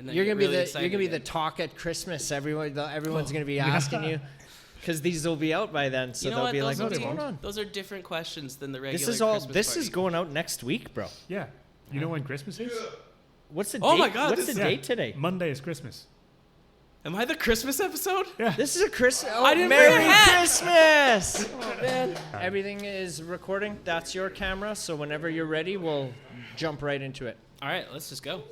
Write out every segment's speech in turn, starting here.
and then You're gonna be the again. talk at Christmas. Everyone's gonna be asking you, because these will be out by then. So You know they'll what? be like, Those "What's are- going on?" Those are different questions than the regular This is all. Christmas This party. is going out next week, bro. Yeah. You know when Christmas is? What's the Oh date? my God, What's this- the date today? Monday is Christmas. Am I the Christmas episode? Yeah. This is a Christmas. Oh, I didn't bring a Merry hat. Christmas! Oh, man. Everything is recording. That's your camera. So whenever you're ready, we'll jump right into it. All right, let's just go.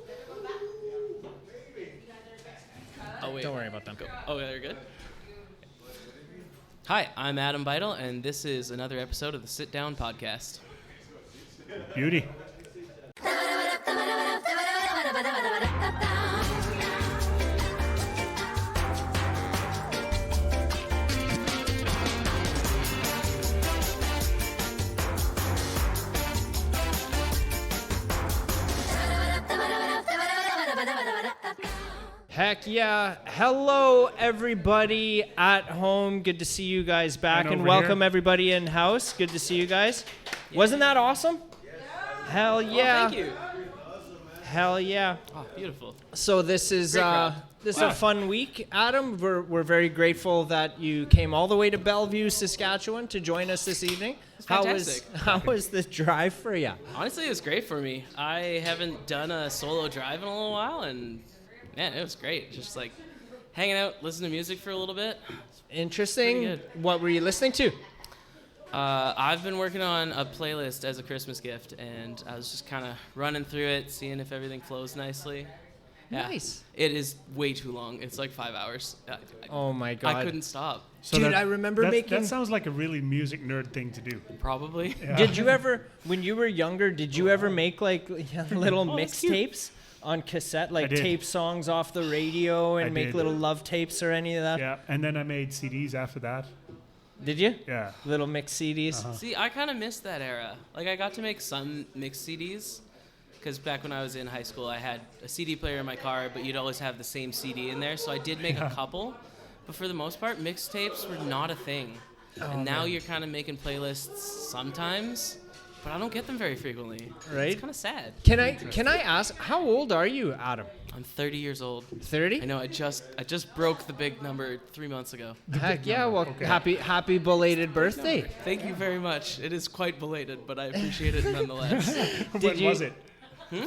Oh, wait. Don't worry about them. Go. Oh, yeah, you're good? Hi, I'm Adam Beitel, and this is another episode of the Sit Down Podcast. Beauty. Heck yeah. Hello, everybody at home. Good to see you guys back. And And over welcome, here. everybody in house. Good to see you guys. Wasn't that awesome? Hell yeah. Oh, thank you. Hell yeah. Oh, beautiful. So this is Great crowd. this is a fun week, Adam. We're very grateful that you came all the way to Bellevue, Saskatchewan, to join us this evening. fantastic. How was the drive for you? Honestly, it was great for me. I haven't done a solo drive in a little while, and man, it was great. Just like hanging out, listening to music for a little bit. Interesting. Pretty What were you listening to? I've been working on a playlist as a Christmas gift, and I was just kind of running through it, seeing if everything flows nicely. Yeah. Nice. It is way too long. It's like 5 hours. Oh my god. I couldn't stop. So Dude, I remember making. That sounds like a really music nerd thing to do. Probably. Yeah. Did you ever, when you were younger, did you ever make like little Oh, that's cute. mixtapes on cassette, like did. tape songs off the radio and I make did. little love tapes or any of that? Yeah. And then I made CDs after that. Did you? Yeah. Little mix CDs. Uh-huh. See, I kind of missed that era. Like, I got to make some mixed CDs, because back when I was in high school, I had a CD player in my car, but you'd always have the same CD in there, so I did make a couple. But for the most part, mixtapes were not a thing. And now you're kind of making playlists sometimes, but I don't get them very frequently. Right. It's kind of sad. Can I ask, how old are you, Adam? I'm 30 years old. 30? I know, I just broke the big number 3 months ago. Heck yeah! Well, Okay. happy belated birthday. Thank you very much. It is quite belated, but I appreciate it nonetheless. When you- was it?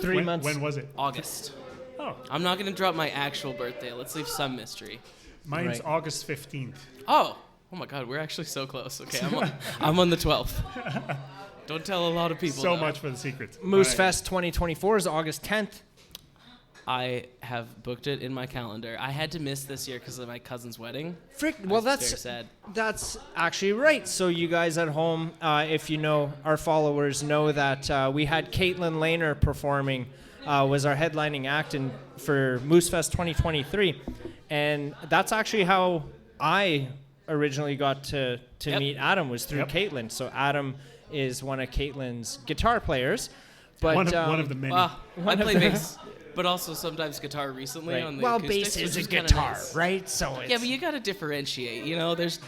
3 When- months. When was it? August. Oh, I'm not going to drop my actual birthday. Let's leave some mystery. mine's Right. August 15th. Oh my God, we're actually so close. Okay, I'm on the 12th. Don't tell a lot of people. So though. much for the secret. Moosefest 2024 is August 10th. I have booked it in my calendar. I had to miss this year because of my cousin's wedding. Frick. Well, Very that's sad. That's actually right. So you guys at home, if you know, our followers know that we had Katelyn Lehner performing, was our headlining act for Moosefest 2023. And that's actually how I originally got to Yep. meet Adam, was through Yep. Katelyn. So Adam is one of Katelyn's guitar players. But One of the many. Well, I One of play the- bass, but also sometimes guitar recently right. on the Well, acoustics, bass is which a kinda guitar, nice. right? So it's Yeah, but you got to differentiate. You know, there's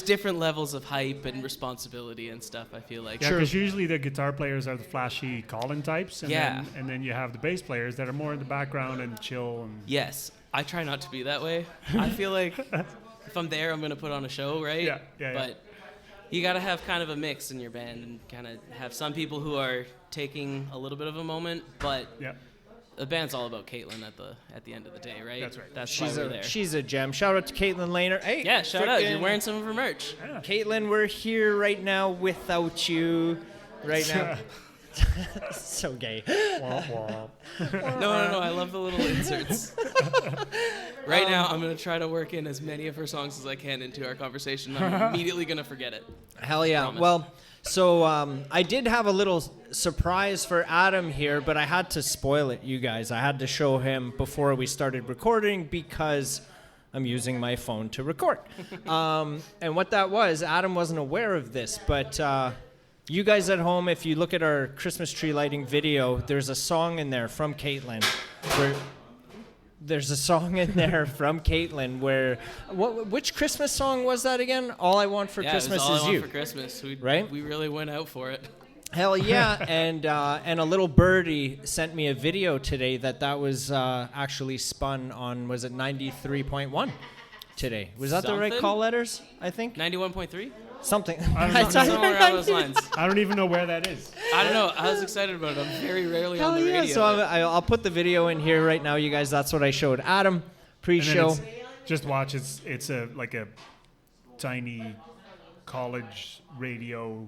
different levels of hype and responsibility and stuff, I feel like. Yeah, Sure. because usually the guitar players are the flashy call-in types, and Yeah. then you have the bass players that are more in the background and chill. And Yes, I try not to be that way. I feel like if I'm there, I'm going to put on a show, right? Yeah. But you got to have kind of a mix in your band and kind of have some people who are taking a little bit of a moment, but yeah, the band's all about Katelyn at the end of the day, right? That's right. That's why she's we're there. she's a gem. Shout out to Katelyn Lehner. Hey, Yeah, shout out. You're frickin' wearing some of her merch. Caitlin, we're here right now without you. Right now. So gay. Wah, wah. No, I love the little inserts. Right now, I'm going to try to work in as many of her songs as I can into our conversation. I'm immediately going to forget it. Hell yeah. Promise. Well, so I did have a little surprise for Adam here, but I had to spoil it, you guys. I had to show him before we started recording because I'm using my phone to record. And what that was, Adam wasn't aware of this, but you guys at home, if you look at our Christmas tree lighting video, there's a song in there from Katelyn where there's a song in there from Katelyn where which Christmas song was that again? All I Want for Yeah, Christmas it was all is I want You. for Christmas. Right? We really went out for it. Hell yeah. And a little birdie sent me a video today that was actually spun on, was it 93.1 today? Was that the right Something? call letters, I think? 91.3? Something. Somewhere around those lines. I don't even know where that is. I don't know. I was excited about it. I'm very rarely Hell on the yeah. radio. So I'll put the video in here right now, you guys. That's what I showed Adam And then pre-show. just watch. It's a tiny college radio.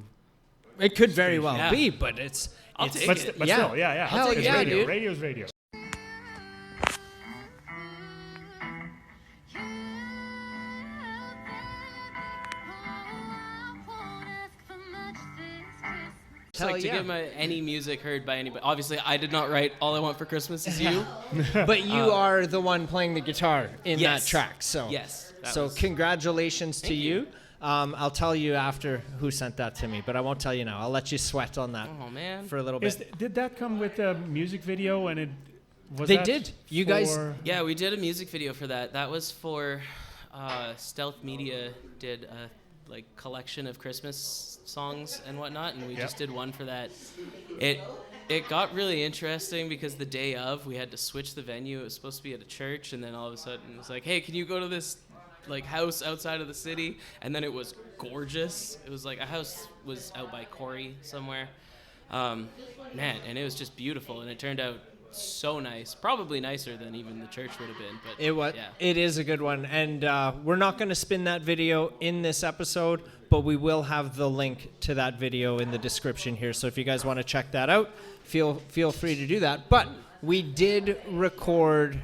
It could very well Yeah. be, but I'll take But, it. but Yeah. still, yeah. Hell It's yeah, radio. dude. Radio's radio. Just Hell like to yeah. get any music heard by anybody. Obviously, I did not write All I Want for Christmas Is You. But you are the one playing the guitar in Yes. that track. So Yes. So congratulations to you. I'll tell you after who sent that to me, but I won't tell you now. I'll let you sweat on that Oh, man. for a little bit. Did that come with a music video? And it was They that did. You guys- for- Yeah, we did a music video for that. That was for Stealth Media did a collection of Christmas songs and whatnot, and we Yep. just did one for that. It got really interesting because the day of we had to switch the venue. It was supposed to be at a church, and then all of a sudden it was like, hey, can you go to this house outside of the city? And then it was gorgeous. It was like a house was out by Corey somewhere. Man, and it was just beautiful, and it turned out so nice, probably nicer than even the church would have been. But yeah. It is a good one, and we're not going to spin that video in this episode, but we will have the link to that video in the description here. So if you guys want to check that out, feel free to do that. But we did record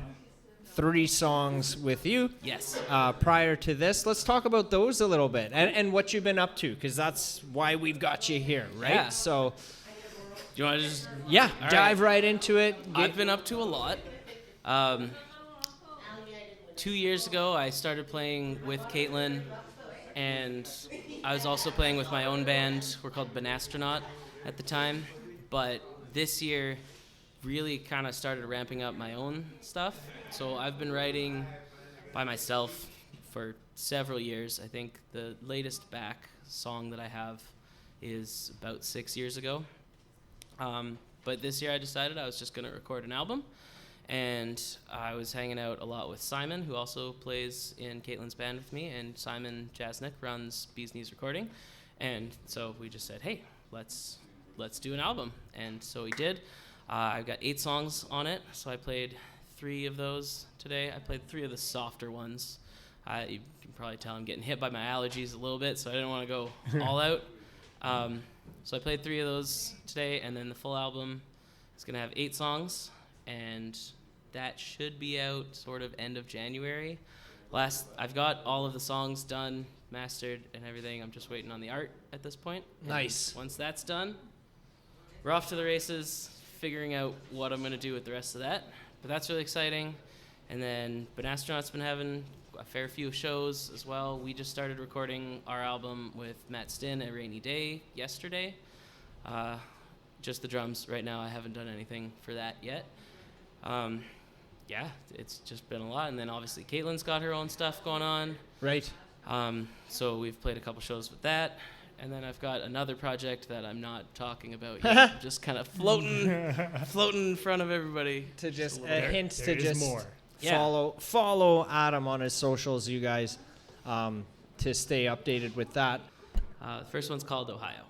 3 songs with you. Yes. Prior to this, let's talk about those a little bit and what you've been up to, because that's why we've got you here, right? Yeah. So Do you want to just? yeah, All dive right into it. I've been up to a lot. 2 years ago, I started playing with Katelyn, and I was also playing with my own band. We're called Banastronaut at the time, but this year really kind of started ramping up my own stuff. So I've been writing by myself for several years. I think the latest back song that I have is about 6 years ago. But this year I decided I was just going to record an album, and I was hanging out a lot with Simon, who also plays in Katelyn's band with me, and Simon Jasnick runs Bees Knees Recording, and so we just said, hey, let's do an album, and so we did. I've got 8 songs on it, so I played 3 of those today. I played 3 of the softer ones. You can probably tell I'm getting hit by my allergies a little bit, so I didn't want to go all out. So I played 3 of those today, and then the full album is going to have 8 songs, and that should be out sort of end of January. I've got all of the songs done, mastered, and everything. I'm just waiting on the art at this point. Nice. And once that's done, we're off to the races, figuring out what I'm going to do with the rest of that. But that's really exciting. And then Banastronaut's been having a fair few shows as well. We just started recording our album with Matt Stinn at Rainy Day yesterday. Just the drums right now. I haven't done anything for that yet. Yeah, it's just been a lot. And then obviously Katelyn's got her own stuff going on. Right. So we've played a couple shows with that. And then I've got another project that I'm not talking about yet. I'm just kind of floating in front of everybody. To just a a little bit. hint There to is just more. Yeah. follow Adam on his socials, you guys, to stay updated with that. The first one's called Ohio.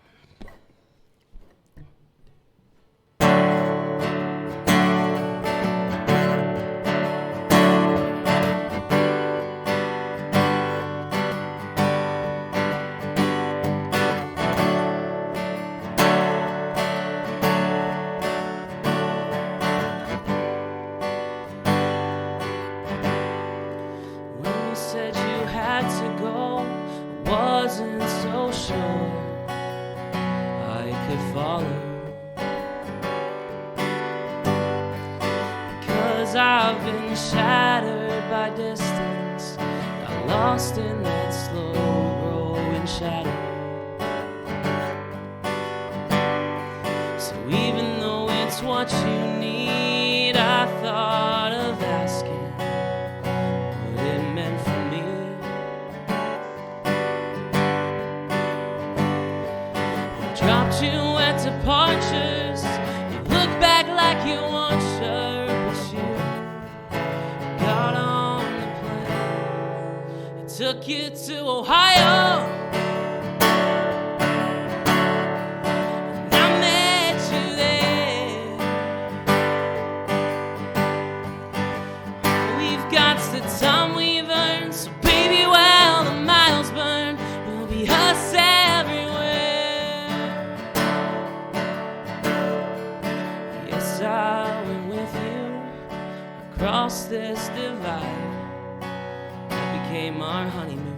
When you said you had to go, I wasn't so sure I could follow. Because I've been shattered by distance, got lost in that slow growing shadow. So even though it's what you need, I thought of asking what it meant for me. I dropped you at the departures. You look back like you weren't sure, but you got on the plane. It took you to Ohio. And I met you there. We've got the time we've earned, so baby, while the miles burn, we'll be us everywhere. Yes, I went with you across this divide. It became our honeymoon.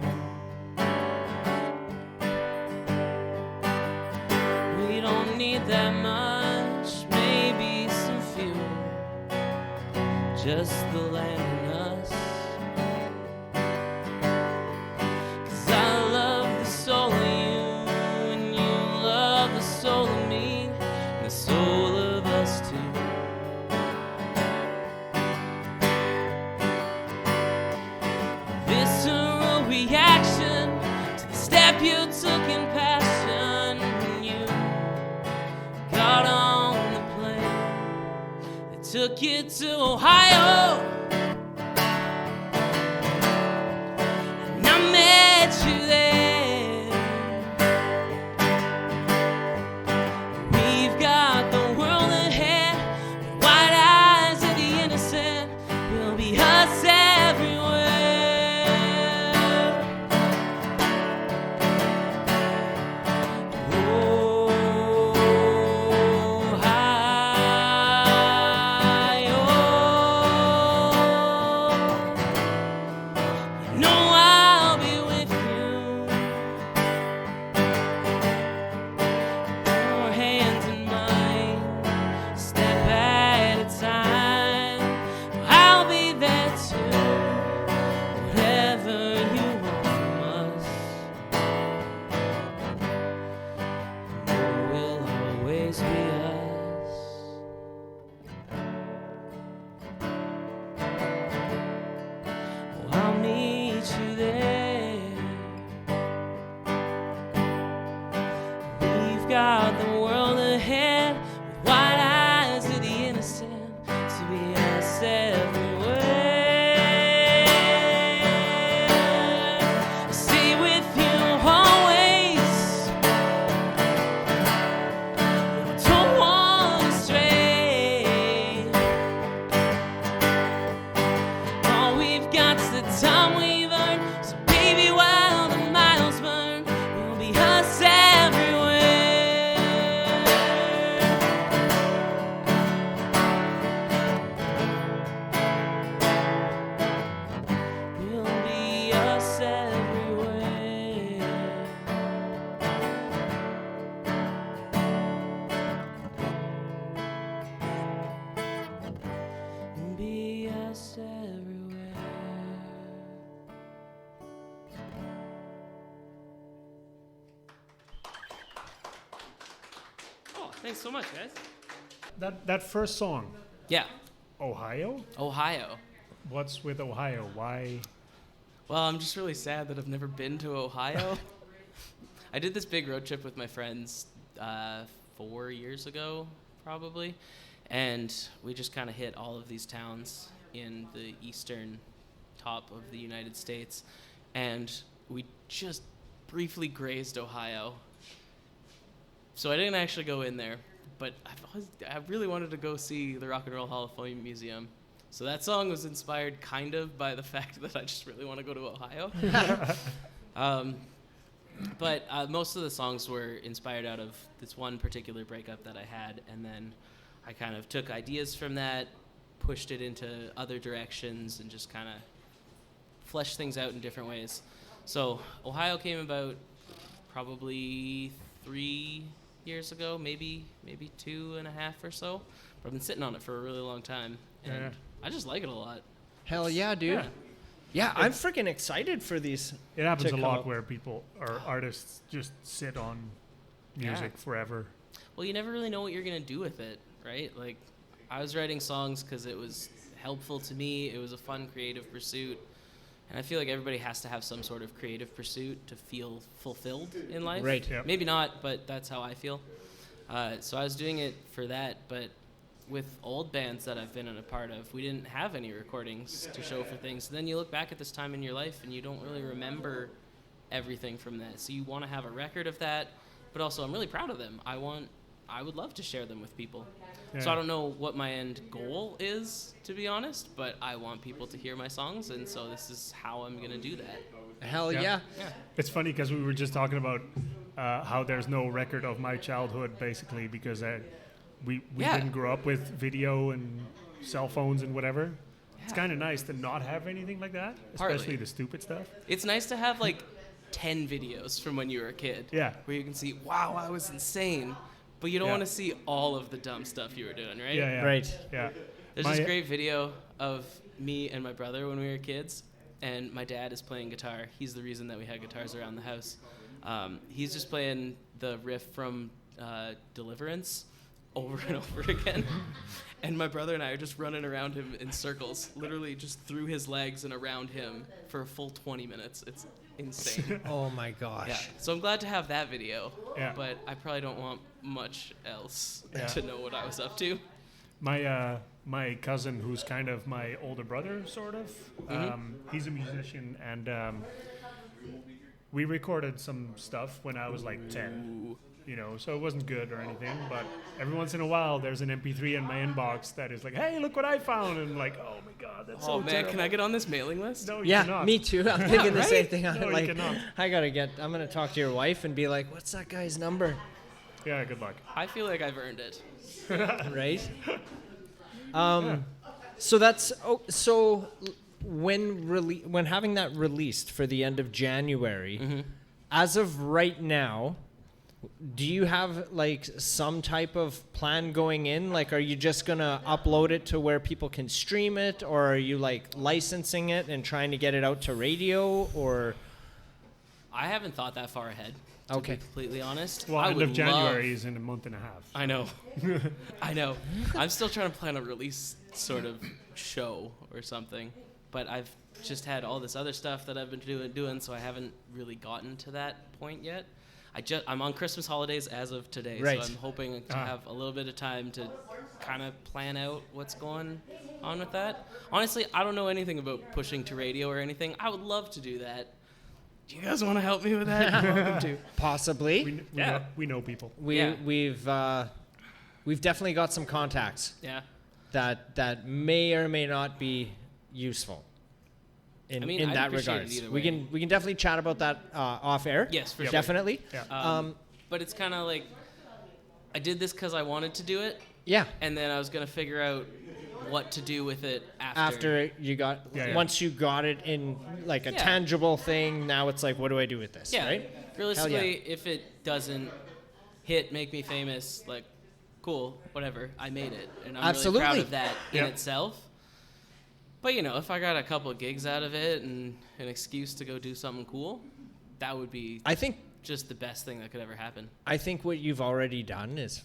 We don't need that much, maybe some fuel, just the land and us. 'Cause I love the soul of you, and you love the soul of me, and the soul of us too. Visceral reaction to the step you took in passion when you got on the plane. It took you to Ohio. And I met you there. We've got the world ahead, with white eyes of the innocent. We'll be us everywhere. You know I'll be with you. Your hands in mine, step at a time. I'll be there too. Whatever you want from us, we'll always be us. Oh, I'll meet you there. We've got the world ahead, with white eyes of the innocent, to be us everywhere. Stay with you always. Don't want to stray. All we've got's the time we've earned, so baby, while the miles burn, we'll be us everywhere. We'll be us everywhere. We'll be us everywhere. Oh, thanks so much, guys. That first song, Yeah, Ohio? Ohio. What's with Ohio? Why? Well, I'm just really sad that I've never been to Ohio. I did this big road trip with my friends 4 years ago, probably, and we just kind of hit all of these towns in the eastern top of the United States, and we just briefly grazed Ohio. So I didn't actually go in there, but I really wanted to go see the Rock and Roll Hall of Fame Museum. So that song was inspired kind of by the fact that I just really want to go to Ohio. But most of the songs were inspired out of this one particular breakup that I had, and then I kind of took ideas from that, pushed it into other directions, and just kind of fleshed things out in different ways. So Ohio came about probably 3 years ago, maybe 2.5 or so. But I've been sitting on it for a really long time, and Yeah. I just like it a lot. Hell yeah, dude. Yeah. Yeah, I'm freaking excited for these. It happens to a come lot up. where people or artists just sit on music Yeah. forever. Well, you never really know what you're going to do with it, right? Like, I was writing songs because it was helpful to me. It was a fun creative pursuit. And I feel like everybody has to have some sort of creative pursuit to feel fulfilled in life. Right. Yep. Maybe not, but that's how I feel. So I was doing it for that, but with old bands that I've been in a part of, we didn't have any recordings to show for things. And then you look back at this time in your life and you don't really remember everything from that. So you want to have a record of that, but also I'm really proud of them. I would love to share them with people. Yeah. So I don't know what my end goal is, to be honest, but I want people to hear my songs, and so this is how I'm going to do that. Hell yeah. It's funny because we were just talking about how there's no record of my childhood, basically, because we didn't grow up with video and cell phones and whatever. It's kind of nice to not have anything like that, especially Partly. the stupid stuff. It's nice to have like 10 videos from when you were a kid. Yeah. Where you can see, wow, I was insane. But you don't want to see all of the dumb stuff you were doing, right? Yeah. Right. Yeah. There's this great video of me and my brother when we were kids, and my dad is playing guitar. He's the reason that we had guitars around the house. He's just playing the riff from Deliverance over and over again. And my brother and I are just running around him in circles, literally just through his legs and around him for a full 20 minutes. It's insane. Oh my gosh. Yeah. So I'm glad to have that video, Yeah. but I probably don't want much else Yeah. to know what I was up to. My cousin, who's kind of my older brother, sort of, he's a musician, and we recorded some stuff when I was like 10. Ooh. You know, so it wasn't good or anything, but every once in a while there's an MP3 in my inbox that is like, hey, look what I found, and I'm like, oh my god, that's so Oh man, terrible. can I get on this mailing list? No, you Yeah, cannot. me too. I'm thinking the right? same thing. No, I'm you like, cannot. I'm gonna talk to your wife and be like, what's that guy's number? Yeah, good luck. I feel like I've earned it. Right? So that's when having that released for the end of January, as of right now, do you have like some type of plan going in? Like, are you just gonna upload it to where people can stream it, or are you like licensing it and trying to get it out to radio, or? I haven't thought that far ahead, to Okay. be completely honest. Well, I end would of January is in a month and a half. I know. I know. I'm still trying to plan a release sort of show or something, but I've just had all this other stuff that I've been doing, so I haven't really gotten to that point yet. I'm on Christmas holidays as of today, Right. so I'm hoping to have a little bit of time to kind of plan out what's going on with that. Honestly, I don't know anything about pushing to radio or anything. I would love to do that. Do you guys want to help me with that? You're welcome to. Possibly. We know people. We've definitely got some contacts Yeah. that may or may not be useful in I'd that appreciate it regards. either We way. can definitely chat about that off air. Yes, for sure. Definitely. Yeah. But it's kind of like I did this because I wanted to do it, Yeah. and then I was going to figure out what to do with it After you got Yeah. once you got it in like a Yeah. tangible thing, now it's like, what do I do with this? Yeah. Right? Realistically, if it doesn't hit, make me famous, like, cool, whatever. I made it, and I'm really proud Absolutely. of that Yeah. in itself. But if I got a couple of gigs out of it and an excuse to go do something cool, that would be I think just the best thing that could ever happen. what you've already done is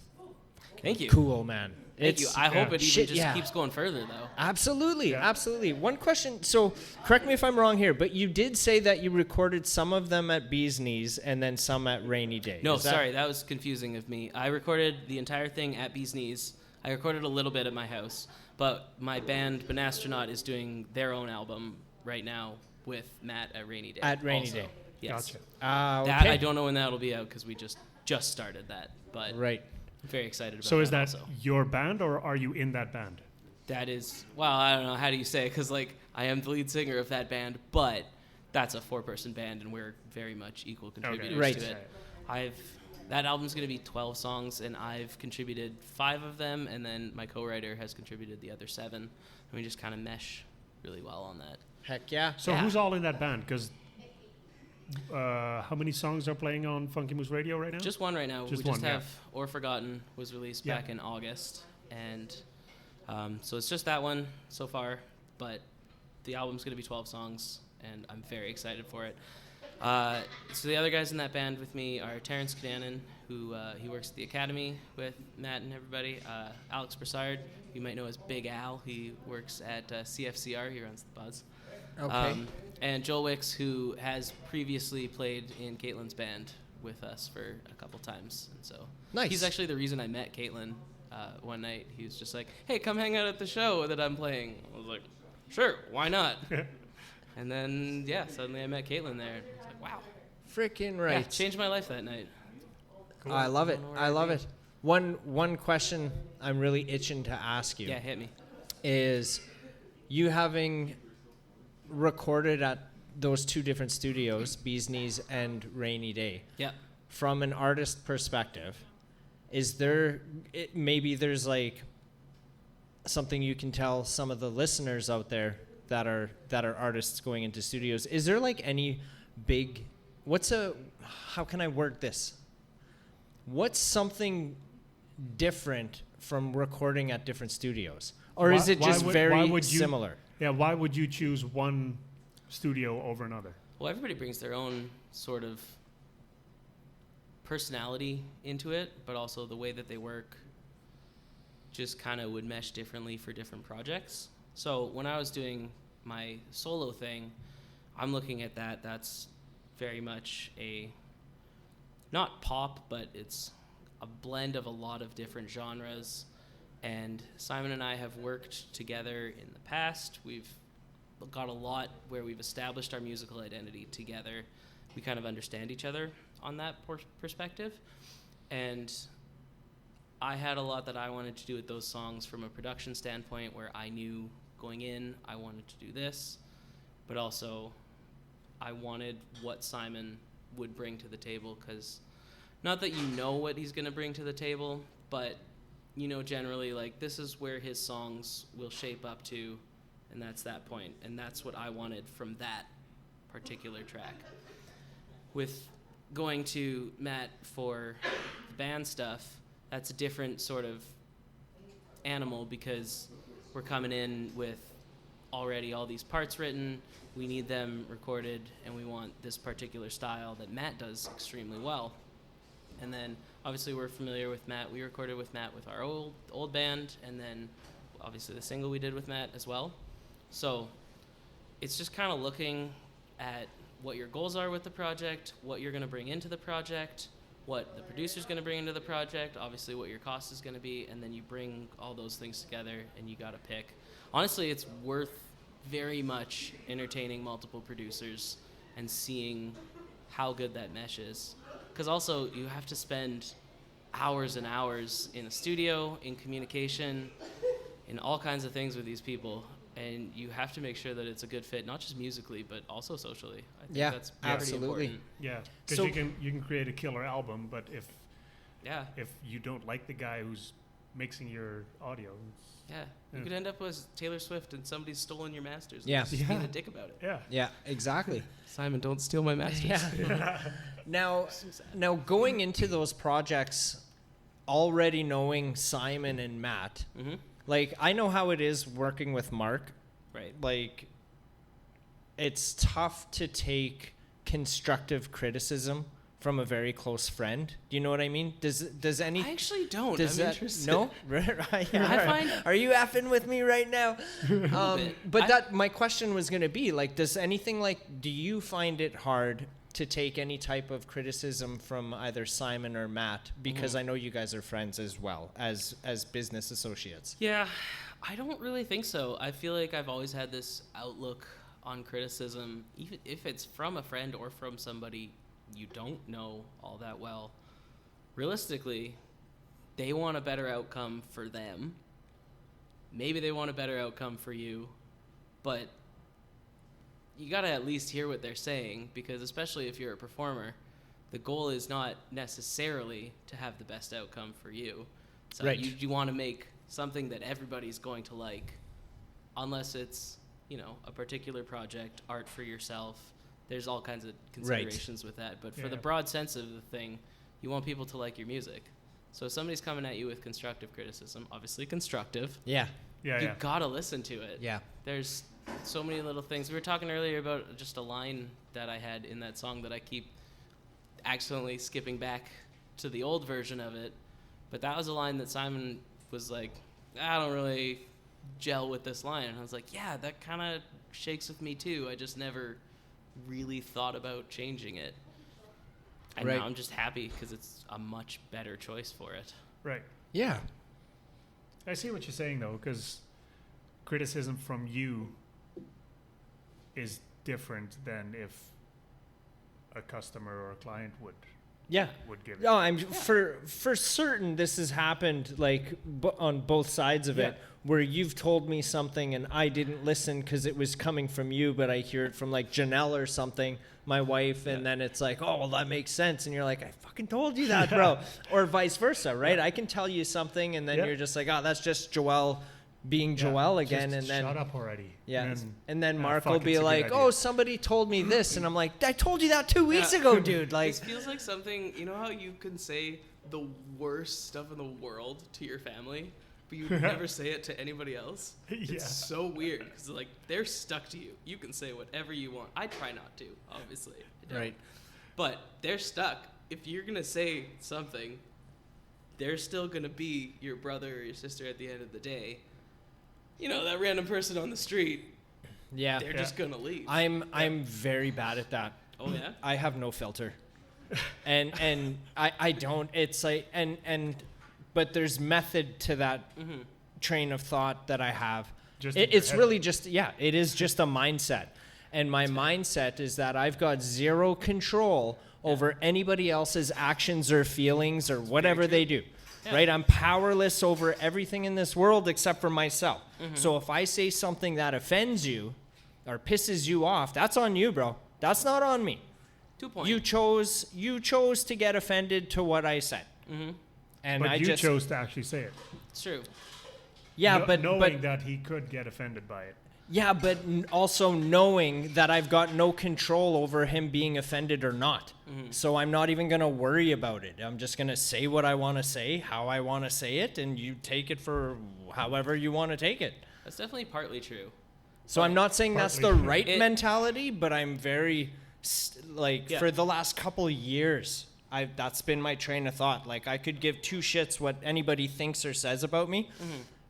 Thank you. cool, man. Thank you. I hope it even Shit, just yeah. keeps going further, though. Absolutely, Yeah. absolutely. One question. So, correct me if I'm wrong here, but you did say that you recorded some of them at Bee's Knees and then some at Rainy Day. No, Is that- sorry, that was confusing of me. I recorded the entire thing at Bee's Knees. I recorded a little bit at my house, but my band Banastronaut is doing their own album right now with Matt at Rainy Day. At Rainy also. Day. Yes. Ah, That okay. I don't know when that'll be out because we just started that, but Right. I'm very excited about So is that also. your band, or are you in that band? That is, well, I don't know, how do you say it? Because, like, I am the lead singer of that band, but that's a 4-person band, and we're very much equal contributors Right. to it. That album's going to be 12 songs, and I've contributed 5 of them, and then my co-writer has contributed the other 7, and we just kind of mesh really well on that. Heck yeah. So Yeah. who's all in that band? Because how many songs are playing on Funky Moose Radio right now? Just one right now. Just we just one, yeah. have Or Forgotten was released Yeah. back in August, and so it's just that one so far, but the album's going to be 12 songs, and I'm very excited for it. So the other guys in that band with me are Terrence Katelyn, who he works at the Academy with Matt and everybody. Alex Broussard, you might know as Big Al. He works at CFCR. He runs the Buzz. Okay. And Joel Wicks, who has previously played in Caitlin's band, with us for a couple times. And so Nice. he's actually the reason I met Katelyn one night. He was just like, hey, come hang out at the show that I'm playing. I was like, sure, why not? And then, yeah, suddenly I met Katelyn there. I was like, wow. Freaking right. Yeah, changed my life that night. Cool. I love it. Don't know where I I'd love be. it. One question I'm really itching to ask you Yeah, hit me. is you having recorded at those two different studios, Bee's Knees and Rainy Day. Yeah. From an artist perspective, is there maybe there's like something you can tell some of the listeners out there that are artists going into studios? Is there like any big how can I word this? What's something different from recording at different studios? Or is it just very similar? Yeah, why would you choose one studio over another? Well, everybody brings their own sort of personality into it, but also the way that they work just kind of would mesh differently for different projects. So when I was doing my solo thing, I'm looking at that's very much not pop, but it's a blend of a lot of different genres. And Simon and I have worked together in the past. We've got a lot where we've established our musical identity together. We kind of understand each other on that perspective. And I had a lot that I wanted to do with those songs from a production standpoint, where I knew going in I wanted to do this, but also I wanted what Simon would bring to the table, because not that you know what he's going to bring to the table, but you know generally like this is where his songs will shape up to, and that's that point, and that's what I wanted from that particular track. With going to Matt for the band stuff, that's a different sort of animal, because we're coming in with already all these parts written, we need them recorded, and we want this particular style that Matt does extremely well. And then obviously we're familiar with Matt. We recorded with Matt with our old band, and then obviously the single we did with Matt as well. So it's just kind of looking at what your goals are with the project, what you're going to bring into the project, what the producer's going to bring into the project, obviously what your cost is going to be, and then you bring all those things together and you got to pick. Honestly, it's worth very much entertaining multiple producers and seeing how good that mesh is. Because also you have to spend hours and hours in a studio, in communication, in all kinds of things with these people. And you have to make sure that it's a good fit, not just musically, but also socially. I think that's pretty absolutely. Yeah, because So you can create a killer album, but if you don't like the guy who's mixing your audio, you could end up with Taylor Swift and somebody's stolen your masters. Yeah. And just being a dick about it. Yeah, exactly. Simon, don't steal my masters. Now going into those projects, already knowing Simon and Matt, Mm-hmm. like I know how it is working with Mark. Right. Like it's tough to take constructive criticism from a very close friend. Do you know what I mean? Does any? I actually don't. Does I'm that, interested. no? I find. Are you effing with me right now? bit. But my question was going to be like, do you find it hard to take any type of criticism from either Simon or Matt? Because I know you guys are friends as well as business associates. Yeah, I don't really think so. I feel like I've always had this outlook on criticism, even if it's from a friend or from somebody you don't know all that well. Realistically, they want a better outcome for them. Maybe they want a better outcome for you, but you gotta at least hear what they're saying, because especially if you're a performer, the goal is not necessarily to have the best outcome for you. So Right. you want to make something that everybody's going to like, unless it's, a particular project, art for yourself. There's all kinds of considerations with that. But for the broad sense of the thing, you want people to like your music. So if somebody's coming at you with constructive criticism, obviously constructive, Yeah. you gotta listen to it. Yeah. There's so many little things. We were talking earlier about just a line that I had in that song that I keep accidentally skipping back to the old version of it. But that was a line that Simon was like, I don't really gel with this line. And I was like, yeah, that kind of shakes with me too. I just never really thought about changing it. And Right. now I'm just happy because it's a much better choice for it. Right. Yeah. I see what you're saying though, because criticism from you is different than if a customer or a client would give it. No, I'm for certain this has happened like on both sides of it, where you've told me something and I didn't listen because it was coming from you, but I hear it from like Janelle or something, my wife, and then it's like, oh, well, that makes sense, and you're like, I fucking told you that, bro, or vice versa, right? I can tell you something, and then you're just like, oh, that's just Joelle being Joelle again, and then shut up already. yeah, and then Mark fuck, will it's be a good like, idea. oh, somebody told me this, and I'm like, I told you that 2 weeks ago, dude. Like, This feels like something, you know how you can say the worst stuff in the world to your family, but you never say it to anybody else? It's so weird, because like, they're stuck to you. You can say whatever you want. I try not to, obviously. I don't. right. But they're stuck. If you're going to say something, they're still going to be your brother or your sister at the end of the day. You know, that random person on the street, Yeah. they're just going to leave. I'm very bad at that. Oh, yeah? I have no filter. and I don't. It's like but there's method to that train of thought that I have. Just in your It's head. really just it is just a mindset. And my mindset is that I've got zero control over anybody else's actions or feelings or whatever they do. Yeah. Right? I'm powerless over everything in this world except for myself. So if I say something that offends you or pisses you off, that's on you, bro. That's not on me. 2 points. You chose to get offended to what I said. And But I you just chose to actually say it. It's true. Knowing that he could get offended by it. Yeah, but also knowing that I've got no control over him being offended or not. So I'm not even going to worry about it. I'm just going to say what I want to say, how I want to say it, and you take it for however you want to take it. That's definitely partly true. So I'm not saying that's the Partly. right mentality, but I'm very, for the last couple of years, that's been my train of thought. Like, I could give two shits what anybody thinks or says about me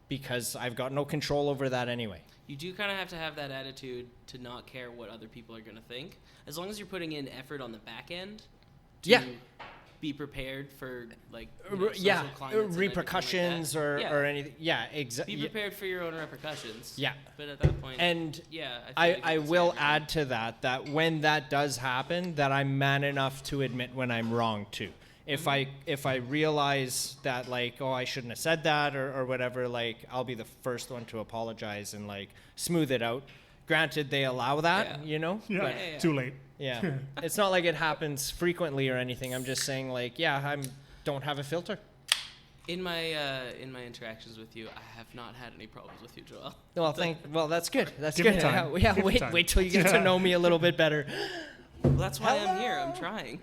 because I've got no control over that anyway. You do kind of have to have that attitude to not care what other people are going to think. As long as you're putting in effort on the back end to be prepared for, like, social climates and repercussions everything like that. or anything. Yeah, exactly. Be prepared for your own repercussions. Yeah. But at that point, And yeah, I will add to that when that does happen, that I'm man enough to admit when I'm wrong too. If I realize that, like, oh, I shouldn't have said that or whatever, like, I'll be the first one to apologize and, like, smooth it out. Granted, they allow that, you know? Yeah, But- too late. Yeah. It's not like it happens frequently or anything. I'm just saying, like, don't have a filter. in my interactions with you, I have not had any problems with you, Joel. Well, that's good. That's Give me good. time. Yeah, Give me time. wait till you get to know me a little bit better. Well, that's why I'm here. I'm trying.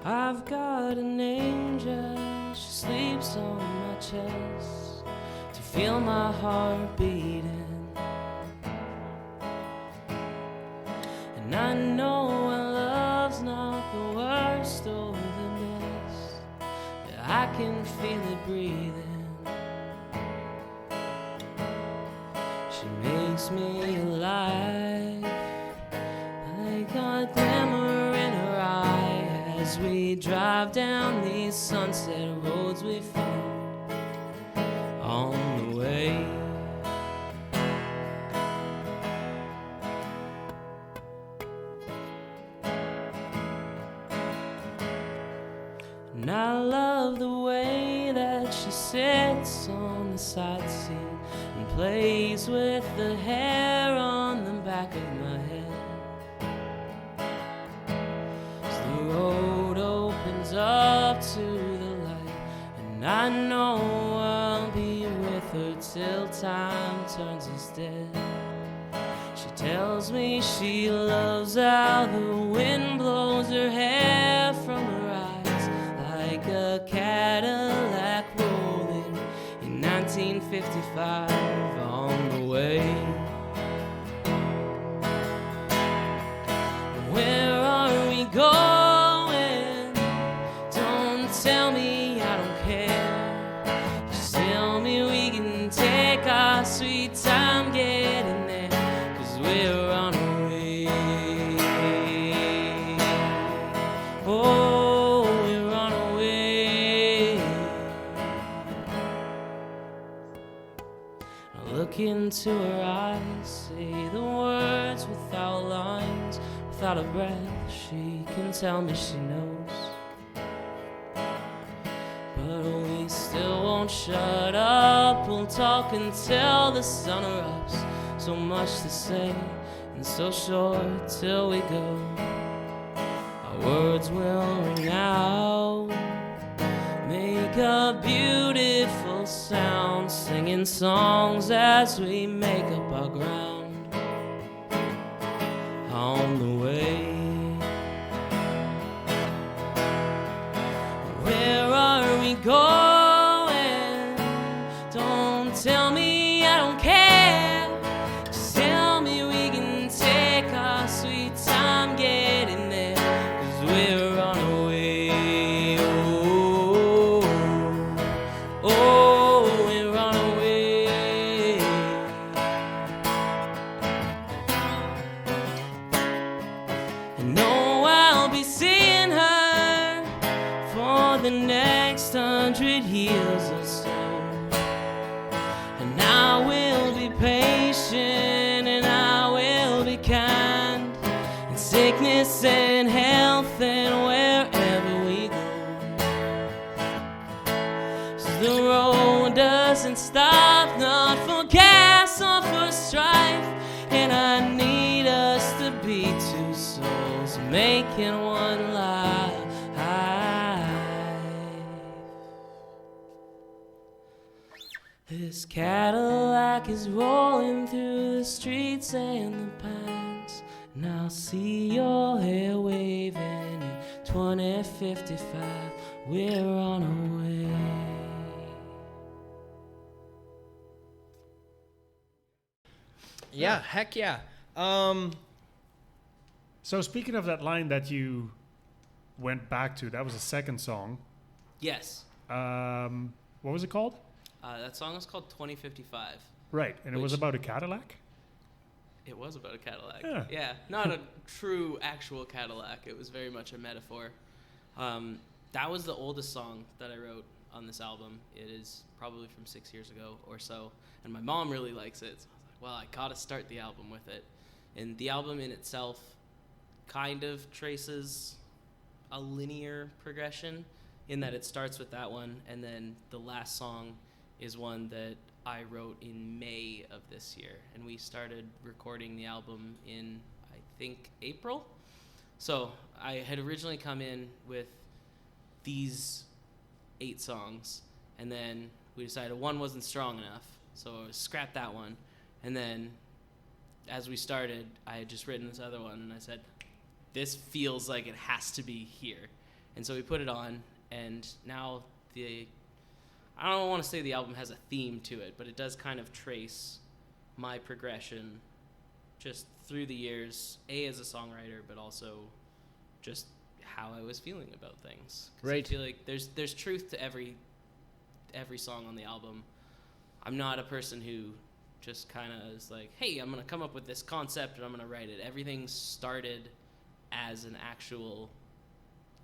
I've got an angel, she sleeps on my chest to feel my heart beating. And I know when love's not the worst or the best, that I can feel it breathing. She makes me alive, I got glimmer in her eye as we drive down these sunset roads we found on the way. And I love the way that she sits on the side seat and plays with the hair on the back of my head. As the road opens up to the light, and I know I'll be with her till time turns us dead. She tells me she loves how the wind blows her hair from her eyes, like a Cadillac rolling in 1955 on the way. look into her eyes, say the words without lines, without a breath. She can tell me she knows, but we still won't shut up. We'll talk until the sun erupts. So much to say and so short till we go. Our words will ring out, make a beautiful sound, singing songs as we make up our ground. On the way, where are we going? Don't tell me, I don't care. Just tell me we can take our sweet time getting there, 'cause we're on our way. Oh, oh, we're on our way. And know I'll be seeing her for the next 100 years or so. And I will be patient and I will be kind, in sickness and health and wherever we go. So the road doesn't stop, not for gas or for strife, and I need us to be two souls making one life. This Cadillac is rolling through the streets and the pines, and I'll see your hair waving in 2055. We're on our way. Yeah, heck yeah. So speaking of that line that you went back to, that was the second song. Yes. What was it called? That song is called 2055. Right, and it was Which- about a Cadillac? It was about a Cadillac. Yeah. Not a true actual Cadillac. It was very much a metaphor. That was the oldest song that I wrote on this album. It is probably from 6 years ago or so, and my mom really likes it. So I was like, well, I gotta start the album with it. And the album in itself kind of traces a linear progression in that it starts with that one, and then the last song is one that I wrote in May of this year, and we started recording the album in, I think, April. So I had originally come in with these 8 songs, and then we decided one wasn't strong enough, so I scrapped that one. And then as we started, I had just written this other one, and I said, this feels like it has to be here. And so we put it on, and now I don't want to say the album has a theme to it, but it does kind of trace my progression just through the years, as a songwriter, but also just how I was feeling about things. 'Cause Right. I feel like there's truth to every song on the album. I'm not a person who just kind of is like, hey, I'm going to come up with this concept and I'm going to write it. Everything started as an actual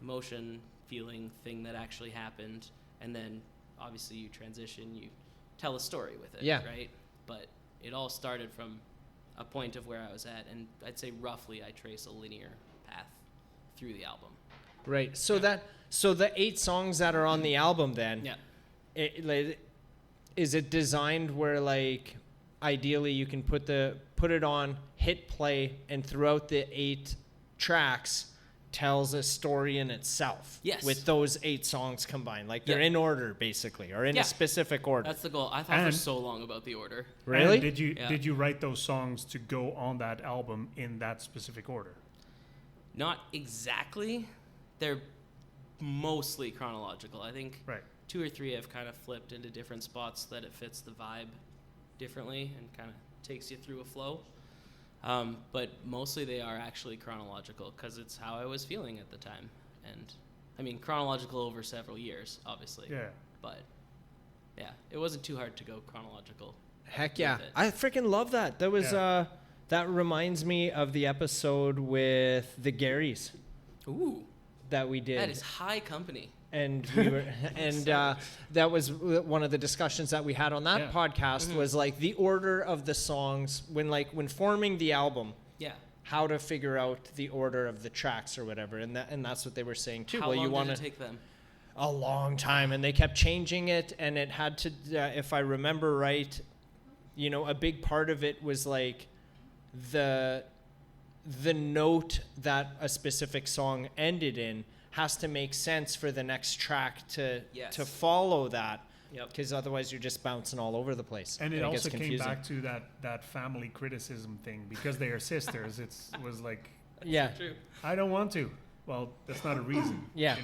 emotion, feeling thing that actually happened, and then obviously you transition, you tell a story with it, Yeah. right? But it all started from a point of where I was at, and I'd say roughly I trace a linear path through the album. Right. So the 8 songs that are on the album then, Yeah. is it designed where like ideally you can put it on, hit play, and throughout the 8 tracks tells a story in itself? Yes. With those 8 songs combined, like they're Yeah. in order basically, or in Yeah. a specific order. That's the goal. I thought for And- so long about the order. Really? And Yeah. did you write those songs to go on that album in that specific order? Not exactly. They're mostly chronological. I think Right. 2 or 3 have kind of flipped into different spots that it fits the vibe differently and kind of takes you through a flow. But mostly they are actually chronological because it's how I was feeling at the time. And I mean, chronological over several years, obviously. Yeah. But yeah, it wasn't too hard to go chronological. Heck yeah. with it. I freaking love that. That was Yeah. that reminds me of the episode with the Garys Ooh, that we did. that is high company. And we were, and that was one of the discussions that we had on that podcast was like the order of the songs when forming the album. Yeah. How to figure out the order of the tracks or whatever, and that's what they were saying too. How long did it take them? A long time, and they kept changing it, and it had to, if I remember right, a big part of it was like the note that a specific song ended in has to make sense for the next track to follow that. Because otherwise you're just bouncing all over the place. And it also came back to that family criticism thing. Because they are sisters, it was like, true. I don't want to. Well, that's not a reason. Yeah.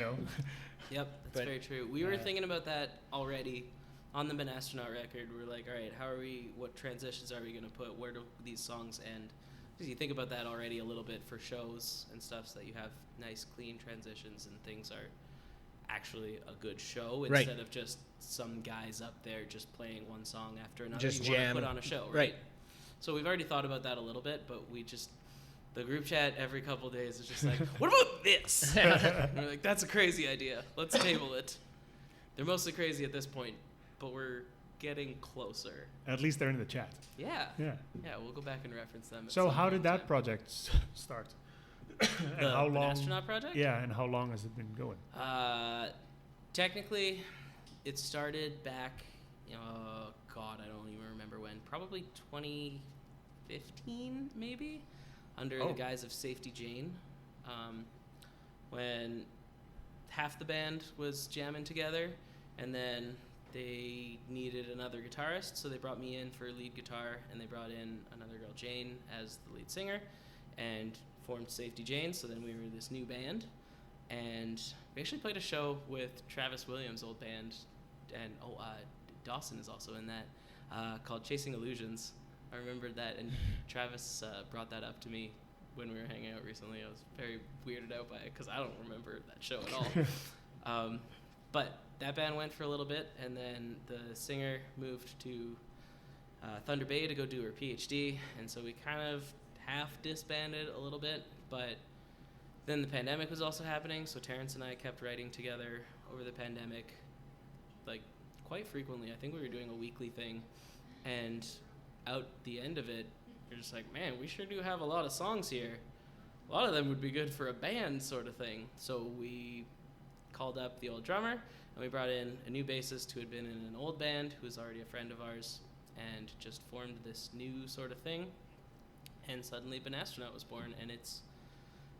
Yep, that's very true. We were thinking about that already on the Banastronaut record. We were like, all right, what transitions are we going to put? Where do these songs end? Because you think about that already a little bit for shows and stuff, so that you have nice, clean transitions and things are actually a good show instead of just some guys up there just playing one song after another. Just you jam. Want to put on a show, right? So we've already thought about that a little bit, but the group chat every couple of days is just like, what about this? And we're like, that's a crazy idea. Let's table it. They're mostly crazy at this point, but we're getting closer. At least they're in the chat. Yeah, we'll go back and reference them. So how did that project start? And how long? The Banastronaut project? Yeah, and how long has it been going? Technically, it started back, I don't even remember when. Probably 2015, maybe, under the guise of Safety Jane, when half the band was jamming together, and then they needed another guitarist, so they brought me in for lead guitar, and they brought in another girl, Jane, as the lead singer, and formed Safety Jane. So then we were this new band, and we actually played a show with Travis Williams' old band, and Dawson is also in that, called Chasing Illusions. I remembered that, and Travis brought that up to me when we were hanging out recently. I was very weirded out by it because I don't remember that show at all. But that band went for a little bit, and then the singer moved to Thunder Bay to go do her PhD, and so we kind of half disbanded a little bit, but then the pandemic was also happening, so Terrence and I kept writing together over the pandemic, like quite frequently. I think we were doing a weekly thing, and out the end of it, you're just like, man, we sure do have a lot of songs here. A lot of them would be good for a band sort of thing. So we called up the old drummer, and we brought in a new bassist who had been in an old band, who was already a friend of ours, and just formed this new sort of thing. And suddenly Banastronaut was born, and it's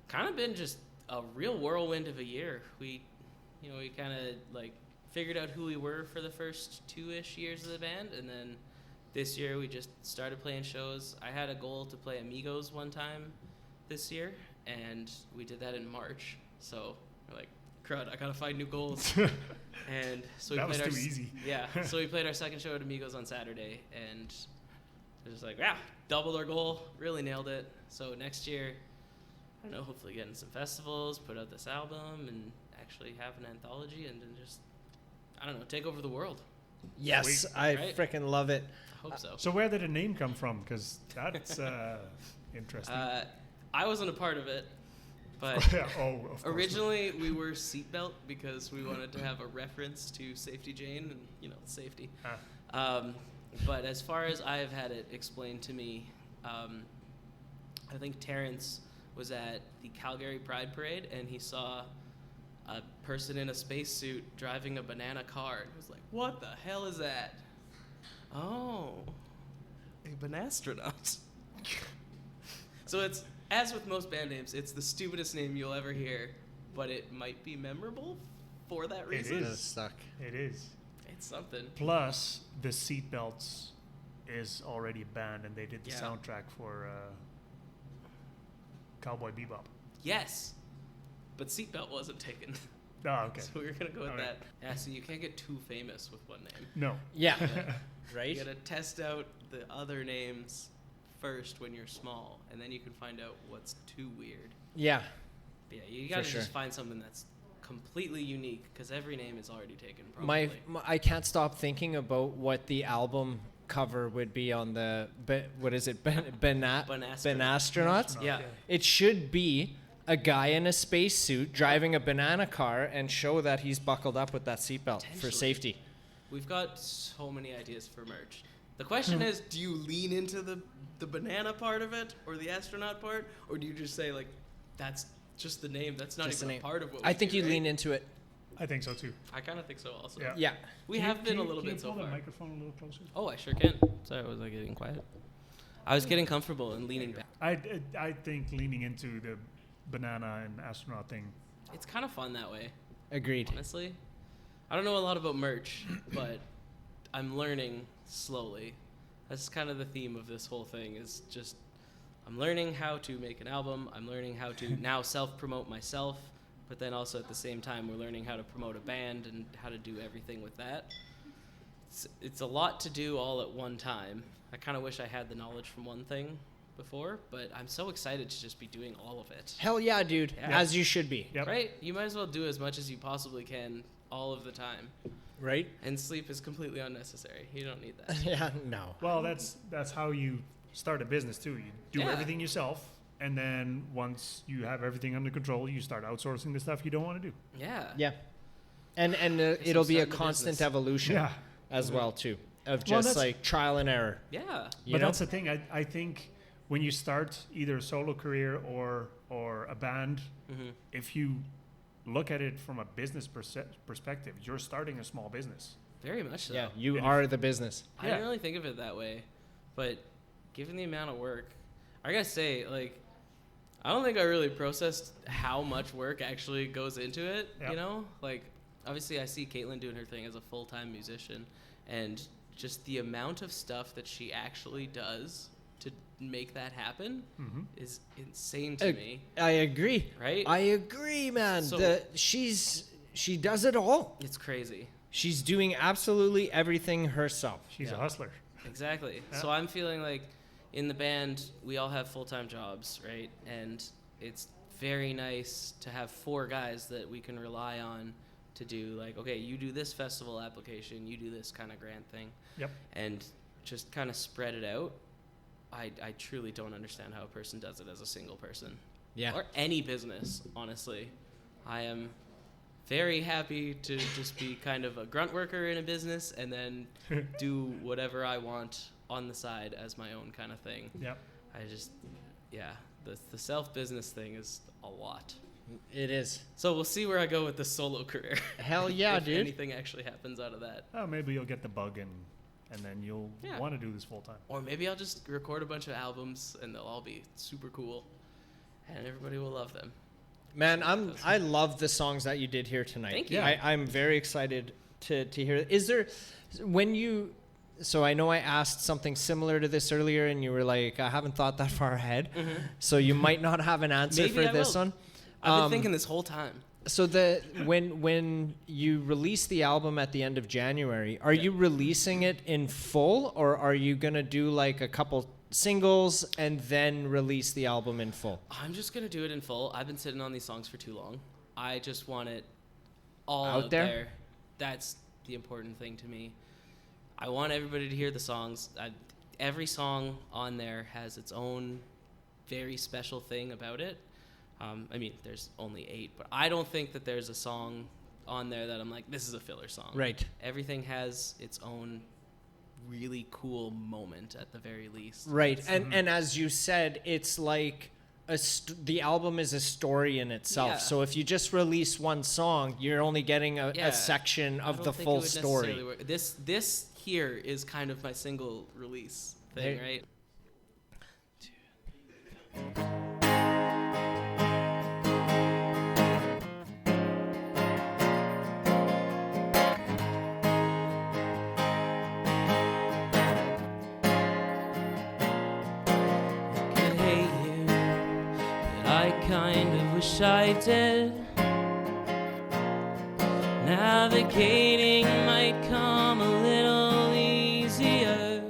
kind of been just a real whirlwind of a year. We kind of like figured out who we were for the first 2-ish years of the band, and then this year we just started playing shows. I had a goal to play Amigos one time this year, and we did that in March. So we're like, crud, I gotta find new goals. And so we played too easy. Yeah, so we played our second show at Amigos on Saturday, and it was like, doubled our goal, really nailed it. So next year, I don't know, hopefully get in some festivals, put out this album, and actually have an anthology, and then just, I don't know, take over the world. Yes, Sweet. I freaking love it. I hope so. So where did the name come from? Because that's interesting. I wasn't a part of it, but of course originally we were Seatbelt because we wanted to have a reference to Safety Jane and, safety. But as far as I've had it explained to me, I think Terrence was at the Calgary Pride Parade, and he saw a person in a spacesuit driving a banana car. And he was like, what the hell is that? Oh, a Banastronaut. So it's, as with most band names, it's the stupidest name you'll ever hear, but it might be memorable for that reason. It It's stuck. It is. It's something. Plus, the Seatbelts is already a band, and they did the soundtrack for Cowboy Bebop. Yes, but Seatbelt wasn't taken. Oh, okay. So we were going to go with All that. Yeah, so you can't get too famous with one name. No. Yeah. Right? You got to test out the other names first when you're small, and then you can find out what's too weird. Yeah. But yeah, you got to just find something that's completely unique, because every name is already taken, probably. I can't stop thinking about what the album cover would be on the, what is it, Banastronaut? Yeah. It should be a guy in a spacesuit driving a banana car and show that he's buckled up with that seatbelt for Potentially. safety. We've got so many ideas for merch. The question is, do you lean into the banana part of it or the astronaut part, or do you just say like, that's just the name? That's not Just even the a name. part of what we I think do, you right? lean into it. I think so too. I kind of think so also. Yeah. Yeah. We have been a little bit so Can you pull far. the microphone a little closer? Oh, I sure can. Sorry, was I getting quiet? I was getting comfortable and leaning back. I think leaning into the banana and astronaut thing. It's kind of fun that way, Agreed. honestly. I don't know a lot about merch, but I'm learning slowly. That's kind of the theme of this whole thing is just I'm learning how to make an album. I'm learning how to now self-promote myself, but then also at the same time we're learning how to promote a band and how to do everything with that. It's a lot to do all at one time. I kind of wish I had the knowledge from one thing before, but I'm so excited to just be doing all of it. Hell yeah, dude. Yeah. As you should be. Yep. Right? You might as well do as much as you possibly can all of the time. Right? And sleep is completely unnecessary. You don't need that. Yeah, no. Well, that's how you start a business too. You do Yeah. everything yourself, and then once you have everything under control, you start outsourcing the stuff you don't want to do. Yeah. Yeah. And Guess it'll I'm be a starting a constant business. evolution Yeah. as well, too, of Well, just that's- like trial and error. Yeah. You But know? that's the thing. I think when you start either a solo career or a band, Hmm. if you look at it from a business perspective, you're starting a small business. Very much so. Yeah, you And are the business. I Yeah. didn't really think of it that way, but given the amount of work, I gotta say, like, I don't think I really processed how much work actually goes into it. Yeah. You know, like, obviously I see Katelyn doing her thing as a full-time musician, and just the amount of stuff that she actually does to make that happen Mm-hmm. is insane to me. I agree. Right? I agree, man. So- She does it all. It's crazy. She's doing absolutely everything herself. She's a Yeah. hustler. Exactly. Yeah. So I'm feeling like in the band, we all have full-time jobs, right? And it's very nice to have 4 guys that we can rely on to do, like, okay, you do this festival application, you do this kind of grant thing. Yep. And just kind of spread it out. I truly don't understand how a person does it as a single person. Yeah. Or any business, honestly. I am very happy to just be kind of a grunt worker in a business and then do whatever I want on the side as my own kind of thing. Yep. The self-business thing is a lot. It is. So we'll see where I go with the solo career. Hell yeah, if dude. anything actually happens out of that. Oh, maybe you'll get the bug and then you'll Yeah. want to do this full time. Or maybe I'll just record a bunch of albums and they'll all be super cool and everybody will love them. Man, I love the songs that you did here tonight. Thank you. I'm very excited to hear. Is there, when you, so I know I asked something similar to this earlier and you were like, I haven't thought that far ahead. So you might not have an answer Maybe for I this will. one. I've been thinking this whole time. So when you release the album at the end of January, are you releasing it in full or are you gonna do like a couple singles and then release the album in full? I'm just going to do it in full. I've been sitting on these songs for too long. I just want it all Out out there? there. That's the important thing to me. I want everybody to hear the songs. Every song on there has its own very special thing about it. I mean, there's only 8, but I don't think that there's a song on there that I'm like, this is a filler song. Right. Everything has its own really cool moment at the very least. Right. And as you said, it's like the album is a story in itself. Yeah. So if you just release one song, you're only getting Yeah. a section I of don't the think it full would necessarily story. work. This here is kind of my single release thing, There- right? Could hate you, but I kind of wish I did. Navigating might come a little easier.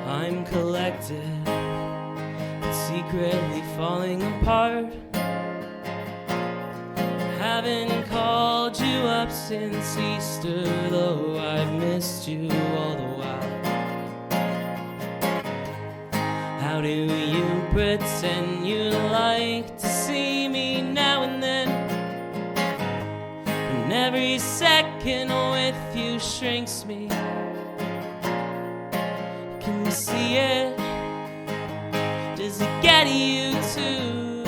I'm collected, but secretly falling apart. Haven't called you up since Easter, though I've missed you all the while. How do you pretend pretend you like to see me now and then. And every second with you shrinks me. Can you see it? Does it get you too?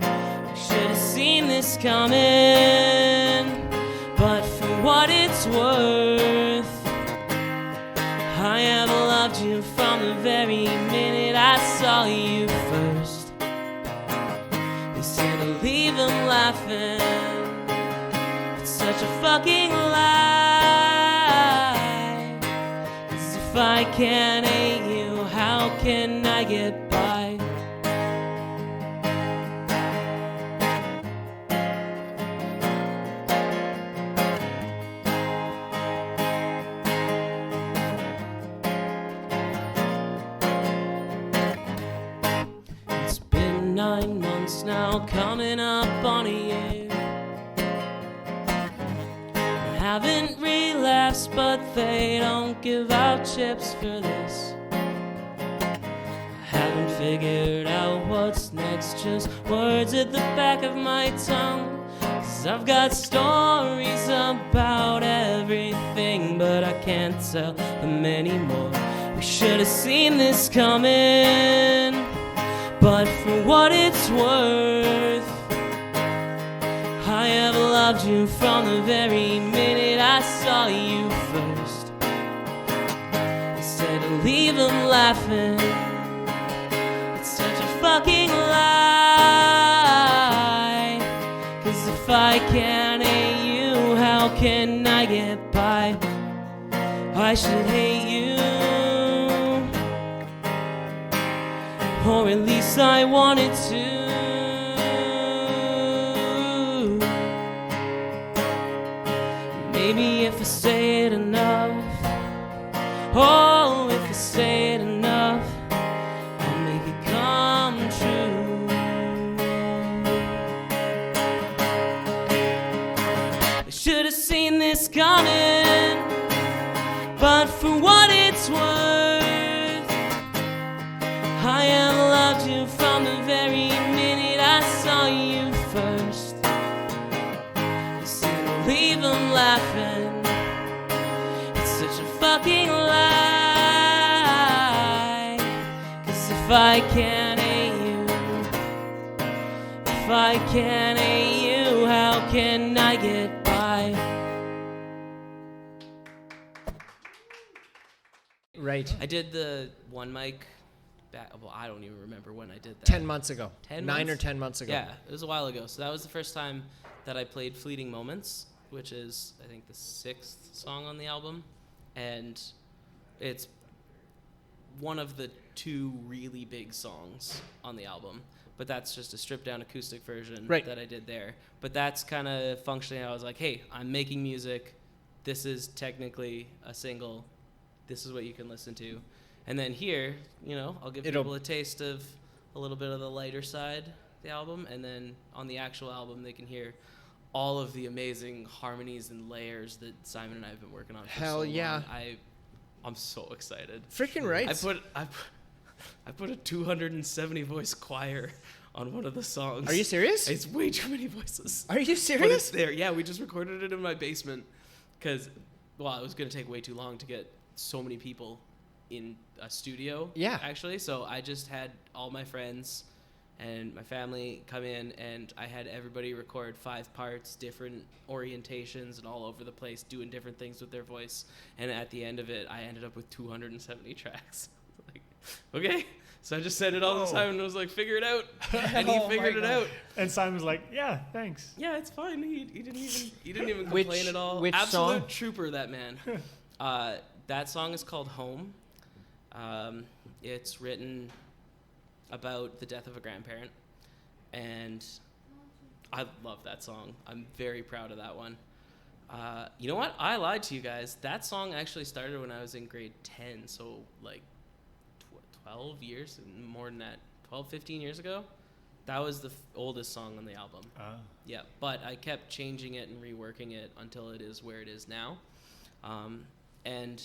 I should have seen this coming, but for what it's worth, I have loved you from the very minute I saw you first. They said to leave them laughing. It's such a fucking lie. 'Cause if I can't hate you, how can I get by? It's been 9 months now, coming up on a year. I haven't relapsed, but they don't give out chips for this. I haven't figured out what's next, just words at the back of my tongue. 'Cause I've got stories about everything, but I can't tell them anymore. We should have seen this coming, but for what it's worth, I have loved you from the very minute I saw you first. Instead of leave them laughing, it's such a fucking lie. 'Cause if I can't hate you, how can I get by? I should hate you, or at least I wanted to. Maybe if I say it enough, oh, if I say it enough, I'll make it come true. I should have seen this coming, but for what it's worth, I have loved you from the very minute I saw you first. Leave them laughing. It's such a fucking lie. 'Cause if I can't hate you, if I can't hate you, how can I get by? Right. I did the one mic back, well, I don't even remember when I did that. 10 months ago. 10 9 months? or 10 months ago. Yeah, it was a while ago. So that was the first time that I played Fleeting Moments, which is, I think, the 6th song on the album. And it's one of the 2 really big songs on the album. But that's just a stripped-down acoustic version that I did there. But that's kind of functioning. I was like, hey, I'm making music. This is technically a single. This is what you can listen to. And then here, you know, I'll give people a taste of a little bit of the lighter side of the album. And then on the actual album, they can hear all of the amazing harmonies and layers that Simon and I have been working on for Hell so yeah. long. I'm so excited. Freaking right. I put a 270 voice choir on one of the songs. Are you serious? It's way too many voices. Are you But serious? it's there. Yeah, we just recorded it in my basement because, well, it was going to take way too long to get so many people in a studio. Yeah. Actually, so I just had all my friends and my family come in, and I had everybody record 5 parts, different orientations, and all over the place, doing different things with their voice. And at the end of it, I ended up with 270 tracks. Like, okay. So I just said it all the time, and I was like, figure it out. And he figured it out. And Simon's like, yeah, thanks. Yeah, it's fine. He didn't even complain at all. Which Absolute song? trooper, that man. That song is called Home. It's written about the death of a grandparent, and I love that song. I'm very proud of that one. You know what? I lied to you guys. That song actually started when I was in grade 10, so like 12 years, more than that, 12, 15 years ago. That was the oldest song on the album. Yeah, but I kept changing it and reworking it until it is where it is now. And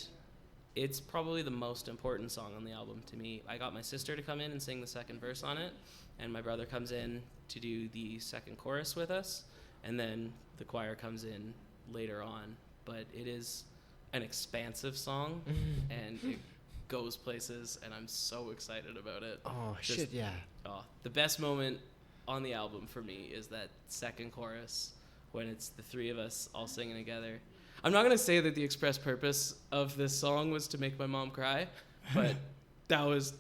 it's probably the most important song on the album to me. I got my sister to come in and sing the second verse on it, and my brother comes in to do the second chorus with us, and then the choir comes in later on. But it is an expansive song, and it goes places, and I'm so excited about it. Oh, shit, yeah. The best moment on the album for me is that second chorus when it's the three of us all singing together. I'm not going to say that the express purpose of this song was to make my mom cry, but that was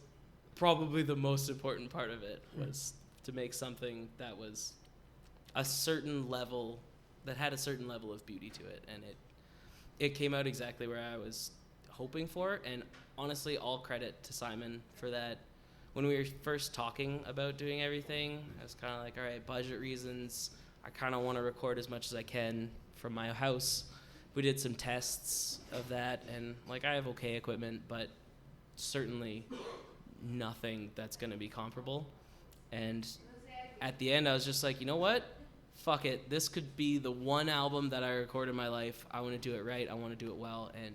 probably the most important part of it, was to make something that was a certain level, that had a certain level of beauty to it, and it came out exactly where I was hoping for. And honestly, all credit to Simon for that. When we were first talking about doing everything, I was kind of like, all right, budget reasons, I kind of want to record as much as I can from my house. We did some tests of that, and like, I have okay equipment, but certainly nothing that's going to be comparable. And at the end, I was just like, you know what? Fuck it. This could be the one album that I record in my life. I want to do it right. I want to do it well. And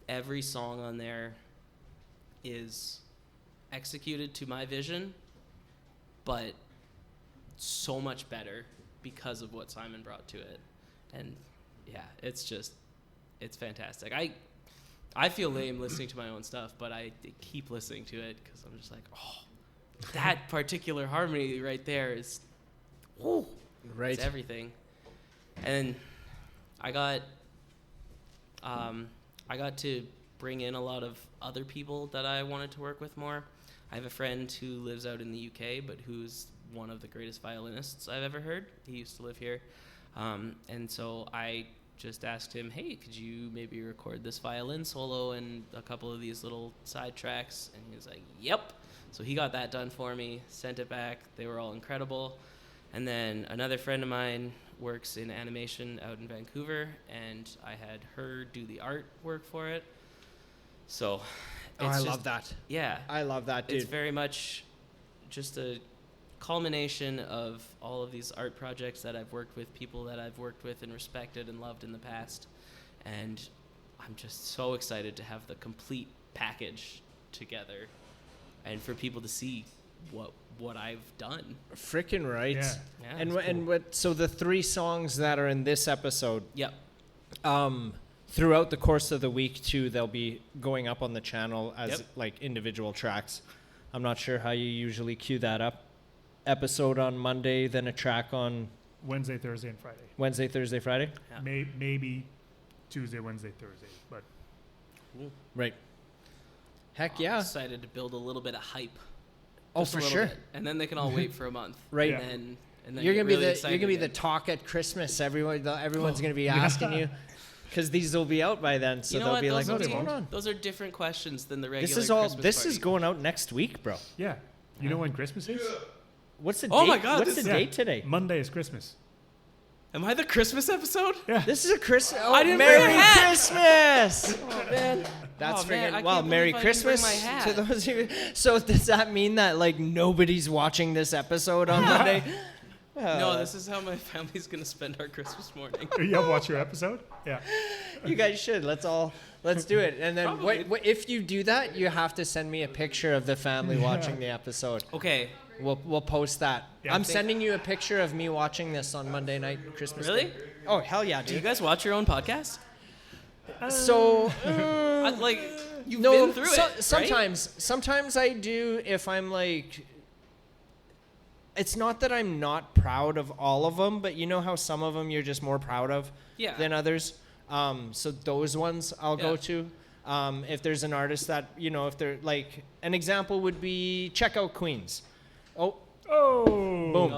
every song on there is executed to my vision, but so much better because of what Simon brought to it. And yeah, it's fantastic. I feel lame listening to my own stuff, but I keep listening to it because I'm just like, oh, that particular harmony right there is, whoo, right. It's everything. And I got to bring in a lot of other people that I wanted to work with more. I have a friend who lives out in the UK, but who's one of the greatest violinists I've ever heard. He used to live here. And so I just asked him, hey, could you maybe record this violin solo and a couple of these little side tracks? And he was like, yep. So he got that done for me, sent it back. They were all incredible. And then another friend of mine works in animation out in Vancouver, and I had her do the artwork for it. So I love that. Yeah. I love that, dude. It's very much just a culmination of all of these art projects that I've worked with, people that I've worked with and respected and loved in the past. And I'm just so excited to have the complete package together and for people to see what I've done. Freaking right. Yeah, and cool. And what? So the 3 songs that are in this episode. Yep. Throughout the course of the week too, they'll be going up on the channel as like individual tracks. I'm not sure how you usually cue that up. Episode on Monday, then a track on Wednesday, Thursday, and Friday. Wednesday, Thursday, Friday. Yeah. Maybe Tuesday, Wednesday, Thursday, but cool. Right. Heck I'm yeah. excited to build a little bit of hype. Oh, for sure. Bit. And then they can all wait for a month. Right. Yeah. And then you're gonna really be the talk at Christmas. Everyone's gonna be asking you, because these will be out by then. So they'll be like, "What's going on?" Those are different questions than the regular. This is going out next week, bro. Yeah. You know when Christmas is? What's the date? Oh my God! What's the date today? Monday is Christmas. Am I the Christmas episode? Yeah. This is a Christmas. Oh, I didn't Merry bring a hat. Christmas! Oh man, that's man, I freaking. Well, can't Merry believe I didn't bring Christmas my hat. to those. So does that mean that like nobody's watching this episode on Monday? No, this is how my family's gonna spend our Christmas morning. You'll watch your episode? Yeah. You guys should. Let's do it. And then Probably. if you do that, you have to send me a picture of the family watching the episode. Okay. We'll post that. Yeah, I'm sending you a picture of me watching this on Monday night, Christmas Really? Day. Oh, hell yeah, Do you dude. guys watch your own podcast? So, You've been through it, right? Sometimes I do if I'm like, it's not that I'm not proud of all of them, but you know how some of them you're just more proud of than others? So those ones I'll go to. If there's an artist that, if they're like, an example would be Check Out Queens. Oh. Boom.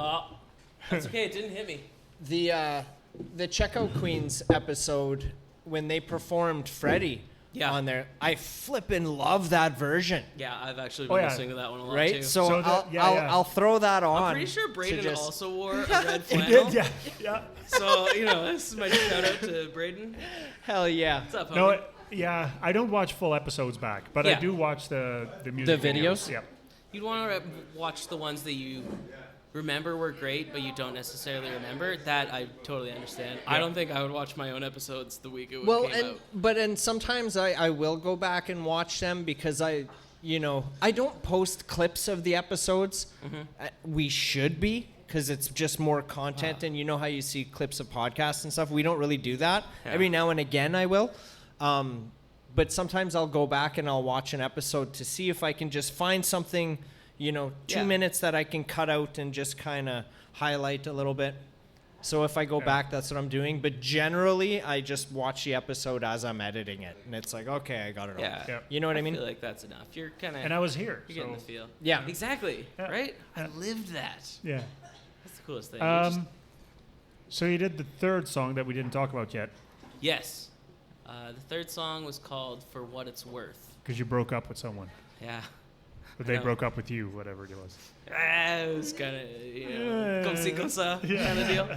That's okay. It didn't hit me. The Check Out Queens episode, when they performed Freddie on there, I flippin' love that version. Yeah, I've actually been listening to that one a lot right? too. So I'll throw that on. I'm pretty sure Braden also wore a red He flannel. did, yeah. So, this is my shout out to Braden. Hell yeah. What's up, homie? No, I don't watch full episodes back, but I do watch the music videos? Yeah. You'd want to watch the ones that you remember were great, but you don't necessarily remember, that I totally understand. I don't think I would watch my own episodes the week it came out. But sometimes I will go back and watch them because I don't post clips of the episodes. We should be, because it's just more content, and you know how you see clips of podcasts and stuff. We don't really do that. Yeah. Every now and again I will. But sometimes I'll go back and I'll watch an episode to see if I can just find something, 2 minutes that I can cut out and just kind of highlight a little bit. So if I go back, that's what I'm doing. But generally, I just watch the episode as I'm editing it. And it's like, okay, I got it all. Yeah. You know what I mean? I feel like that's enough. You're kind of... And I was here. You're getting the feel. Yeah. Exactly. Yeah. Right? I lived that. Yeah. That's the coolest thing. So you did the third song that we didn't talk about yet. Yes. The third song was called For What It's Worth. Because you broke up with someone. Yeah. But they broke up with you, whatever it was. It was kind of, comme ci, comme ça kind of deal.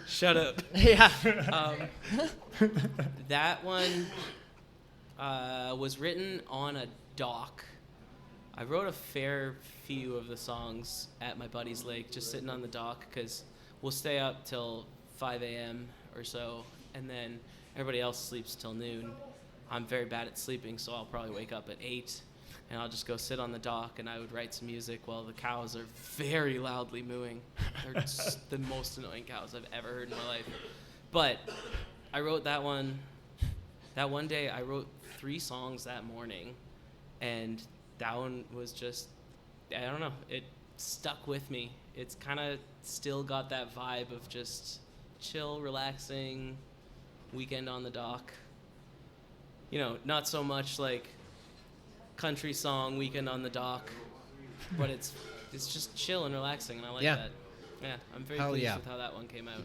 Shut up. Yeah. That one was written on a dock. I wrote a fair few of the songs at my buddy's lake, just sitting on the dock, because we'll stay up till 5 a.m. or so, and then everybody else sleeps till noon. I'm very bad at sleeping, so I'll probably wake up at 8, and I'll just go sit on the dock, and I would write some music while the cows are very loudly mooing. They're just the most annoying cows I've ever heard in my life. But I wrote that one. That one day, I wrote 3 songs that morning, and that one was just, I don't know, it stuck with me. It's kind of still got that vibe of just chill, relaxing, weekend on the dock. Not so much like country song, weekend on the dock, but it's just chill and relaxing, and I like that. Yeah, I'm very pleased with how that one came out.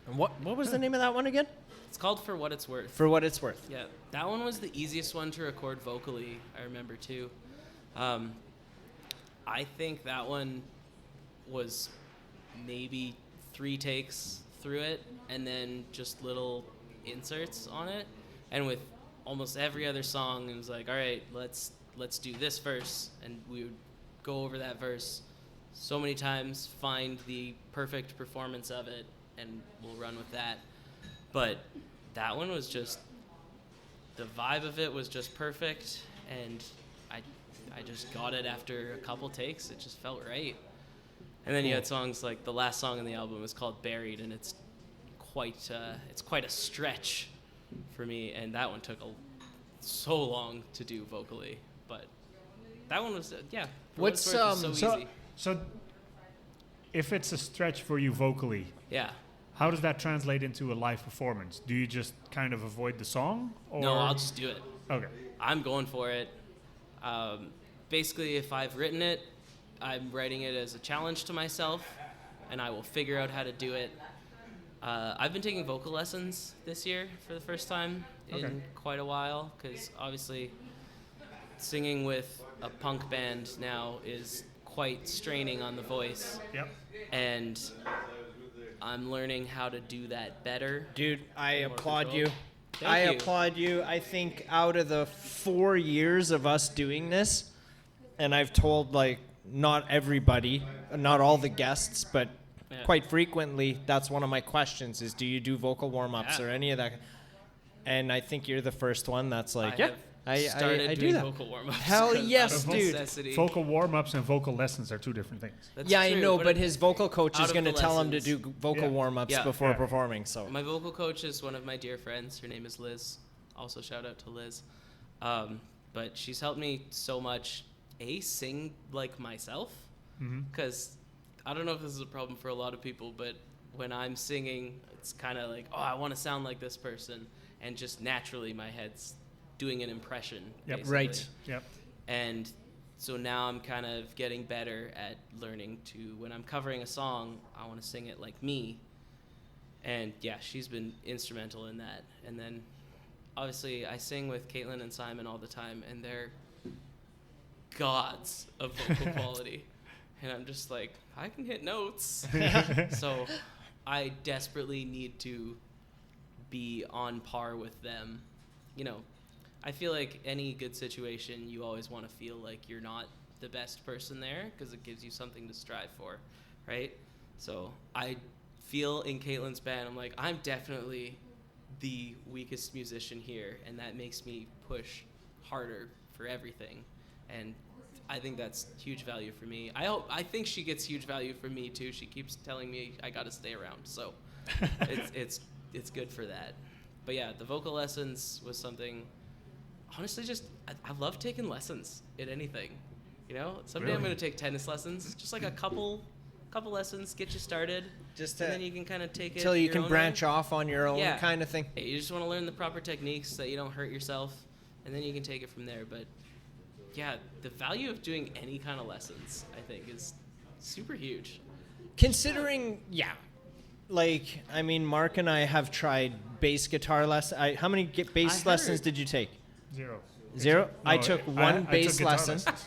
And what was the name of that one again? It's called For What It's Worth. For What It's Worth. Yeah, that one was the easiest one to record vocally, I remember too. I think that one was maybe 3 takes through it, and then just little inserts on it. And with almost every other song, it was like, all right, let's do this verse, and we would go over that verse so many times, find the perfect performance of it, and we'll run with that. But that one was just, the vibe of it was just perfect, and I just got it after a couple takes. It just felt right. And then you had songs like the last song on the album is called Buried, and it's quite a stretch for me, and that one took so long to do vocally. But that one was What's so easy. So if it's a stretch for you vocally, how does that translate into a live performance? Do you just kind of avoid the song? Or? No, I'll just do it. Okay. I'm going for it. Basically, if I've written it, I'm writing it as a challenge to myself, and I will figure out how to do it. I've been taking vocal lessons this year for the first time in quite a while, because obviously singing with a punk band now is quite straining on the voice. Yep. And I'm learning how to do that better. Dude, I applaud control. you. Thank you. Applaud you. I think out of the 4 years of us doing this, and I've told not everybody, not all the guests, but quite frequently, that's one of my questions is, do you do vocal warm-ups or any of that? And I think you're the first one that's like, I started do doing that. vocal warm-ups. Hell yes, dude. Necessity. Vocal warm-ups and vocal lessons are 2 different things. That's Yeah, true, I know, but his vocal coach out is of going to the tell him to lessons. do vocal warm-ups before performing. So My vocal coach is one of my dear friends. Her name is Liz. Also, shout out to Liz. But she's helped me so much, sing like myself. Because I don't know if this is a problem for a lot of people, but when I'm singing, it's kind of like, I want to sound like this person. And just naturally, my head's doing an impression. Yep. Basically. Right. Yep. And so now I'm kind of getting better at learning to, when I'm covering a song, I want to sing it like me. And she's been instrumental in that. And then obviously I sing with Katelyn and Simon all the time, and they're gods of vocal quality. And I'm just like, I can hit notes. So I desperately need to be on par with them. I feel like any good situation, you always want to feel like you're not the best person there, because it gives you something to strive for. right? So I feel in Katelyn's band, I'm like, I'm definitely the weakest musician here, and that makes me push harder for everything. And I think that's huge value for me. I think she gets huge value from me too. She keeps telling me I got to stay around, so it's good for that. But yeah, the vocal lessons was something. Honestly, just I love taking lessons in anything. You know, someday Really? I'm gonna take tennis lessons, just like a couple lessons, get you started, Just and then you can kind of take it until you your can own branch way. off on your own Yeah. kind of thing. Hey, you just want to learn the proper techniques so that you don't hurt yourself, and then you can take it from there. But yeah, the value of doing any kind of lessons, I think, is super huge. Considering, like, I mean, Mark and I have tried bass guitar lessons. How many bass I lessons heard. did you take? 0. Zero? No, I took one I took bass guitar lesson, lessons.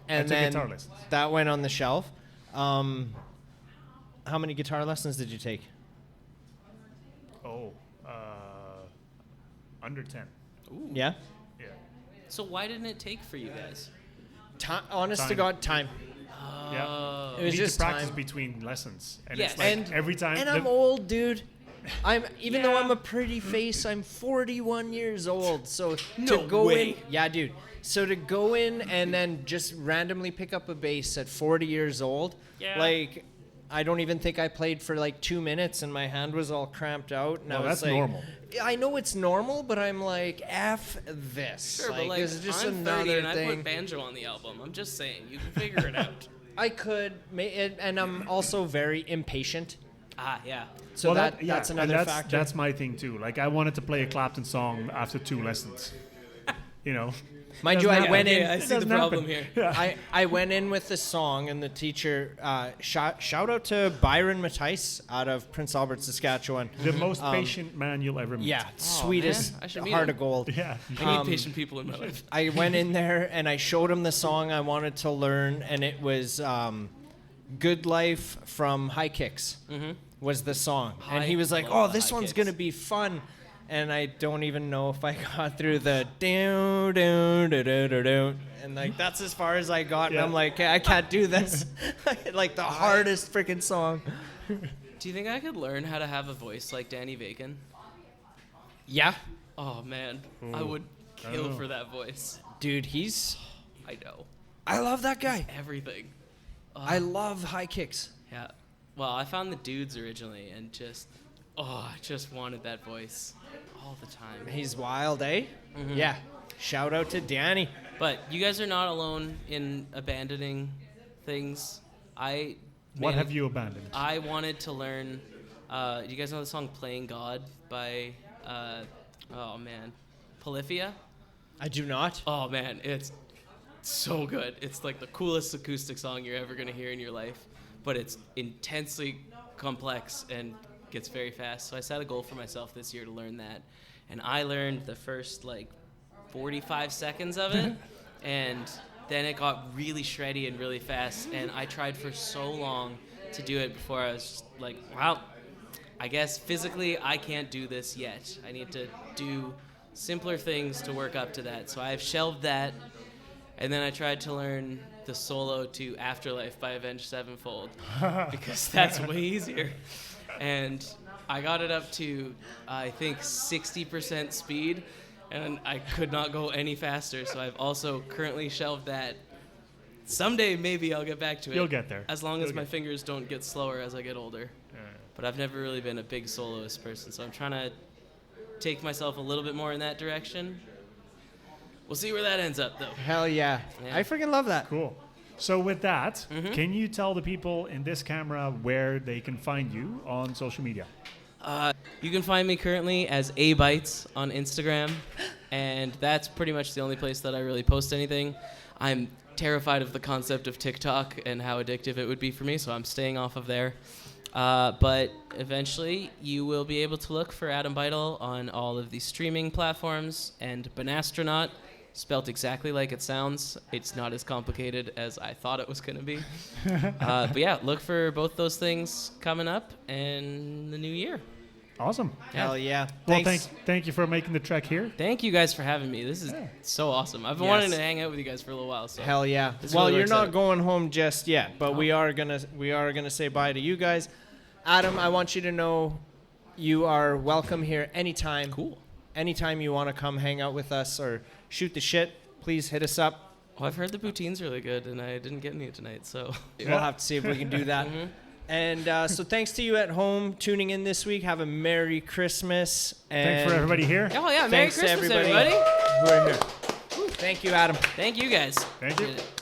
and took then guitar lessons. that went on the shelf. How many guitar lessons did you take? Oh, under 10. Ooh. Yeah? Yeah. So why didn't it take for you guys? Honest to Time. God, time. Yeah. It was You need just to practice time. between lessons, and Yes. it's like And- every time. And I'm old, dude. Even though Yeah. I'm a pretty face, I'm 41 years old. So No to go way. in, yeah, dude. So to go in and then just randomly pick up a bass at 40 years old, Yeah. like, I don't even think I played for like 2 minutes, and my hand was all cramped out. And Well, I was that's like, normal. I know it's normal, but I'm like, F this. Sure, but like, this is just I'm 30 another and I thing. put banjo on the album. I'm just saying, you can figure it out. I could, and I'm also very impatient. Yeah. So Well, that's and another factor. That's my thing too. Like, I wanted to play a Clapton song after 2 lessons. You know. Mind you, Doesn't I happen. went in. Yeah, I see the doesn't problem happen. here. Yeah. I went in with the song, and the teacher shout out to Byron Matthijs out of Prince Albert, Saskatchewan. The most patient man you'll ever meet. Yeah, sweetest man, I should meet heart him. of gold. Yeah. I need patient people in my life. I went in there and I showed him the song I wanted to learn, and it was "Good Life" from High Kicks. Was the song, and he was like, love "Oh, the this High one's Kicks. gonna be fun." And I don't even know if I got through the do do do do do do, and like that's as far as I got. Yeah. And I'm like, I can't do this. Like the hardest freaking song. Do you think I could learn how to have a voice like Danny Bacon? Yeah, Oh man, I Ooh, would I kill don't know. for that voice. dude, I know I love that guy. everything. I love High Kicks. Yeah. Well, I found the dudes originally, and I just wanted that voice all the time. He's wild, eh? Yeah. Shout out to Danny. But you guys are not alone in abandoning things. What have you abandoned? I wanted to learn. Do you guys know the song "Playing God" by? Polyphia. I do not. Oh man, it's so good. It's like the coolest acoustic song you're ever gonna hear in your life, but it's intensely complex and gets very fast. So I set a goal for myself this year to learn that, and I learned the first like 45 seconds of it, and then it got really shreddy and really fast. And I tried for so long to do it before I was just like, wow, I guess physically I can't do this yet. I need to do simpler things to work up to that. So I've shelved that. And then I tried to learn the solo to Afterlife by Avenged Sevenfold because that's way easier. And I got it up to, I think, 60% speed, and I could not go any faster. So I've also currently shelved that. Someday maybe I'll get back to it. You'll get there. As long as You'll my get fingers don't get slower as I get older. But I've never really been a big soloist person, so I'm trying to take myself a little bit more in that direction. We'll see where that ends up, though. Hell yeah. Yeah. I freaking love that. Cool. So with that, Mm-hmm. can you tell the people in this camera where they can find you on social media? You can find me currently as abites on Instagram, and that's pretty much the only place that I really post anything. I'm terrified of the concept of TikTok and how addictive it would be for me, so I'm staying off of there. But eventually, you will be able to look for Adam Beitel on all of the streaming platforms, and Banastronaut, spelt exactly like it sounds. It's not as complicated as I thought it was going to be. But yeah, look for both those things coming up in the new year. Awesome. Hell yeah. Well, Thanks. thank you for making the trek here. Thank you guys for having me. This is so awesome. I've been Yes. wanting to hang out with you guys for a little while. So. Hell yeah. This Well, really you're works not out. going home just yet, but we are gonna say bye to you guys. Adam, I want you to know you are welcome here anytime. Cool. Anytime you want to come hang out with us or shoot the shit, please hit us up. Well, I've heard the poutine's really good, and I didn't get any tonight, so. We'll have to see if we can do that. And so thanks to you at home tuning in this week. Have a Merry Christmas. And Thanks for everybody here. Oh, yeah. Merry thanks to Christmas, everybody everybody. who are here. Thank you, Adam. Thank you guys. Thank you. Appreciate it.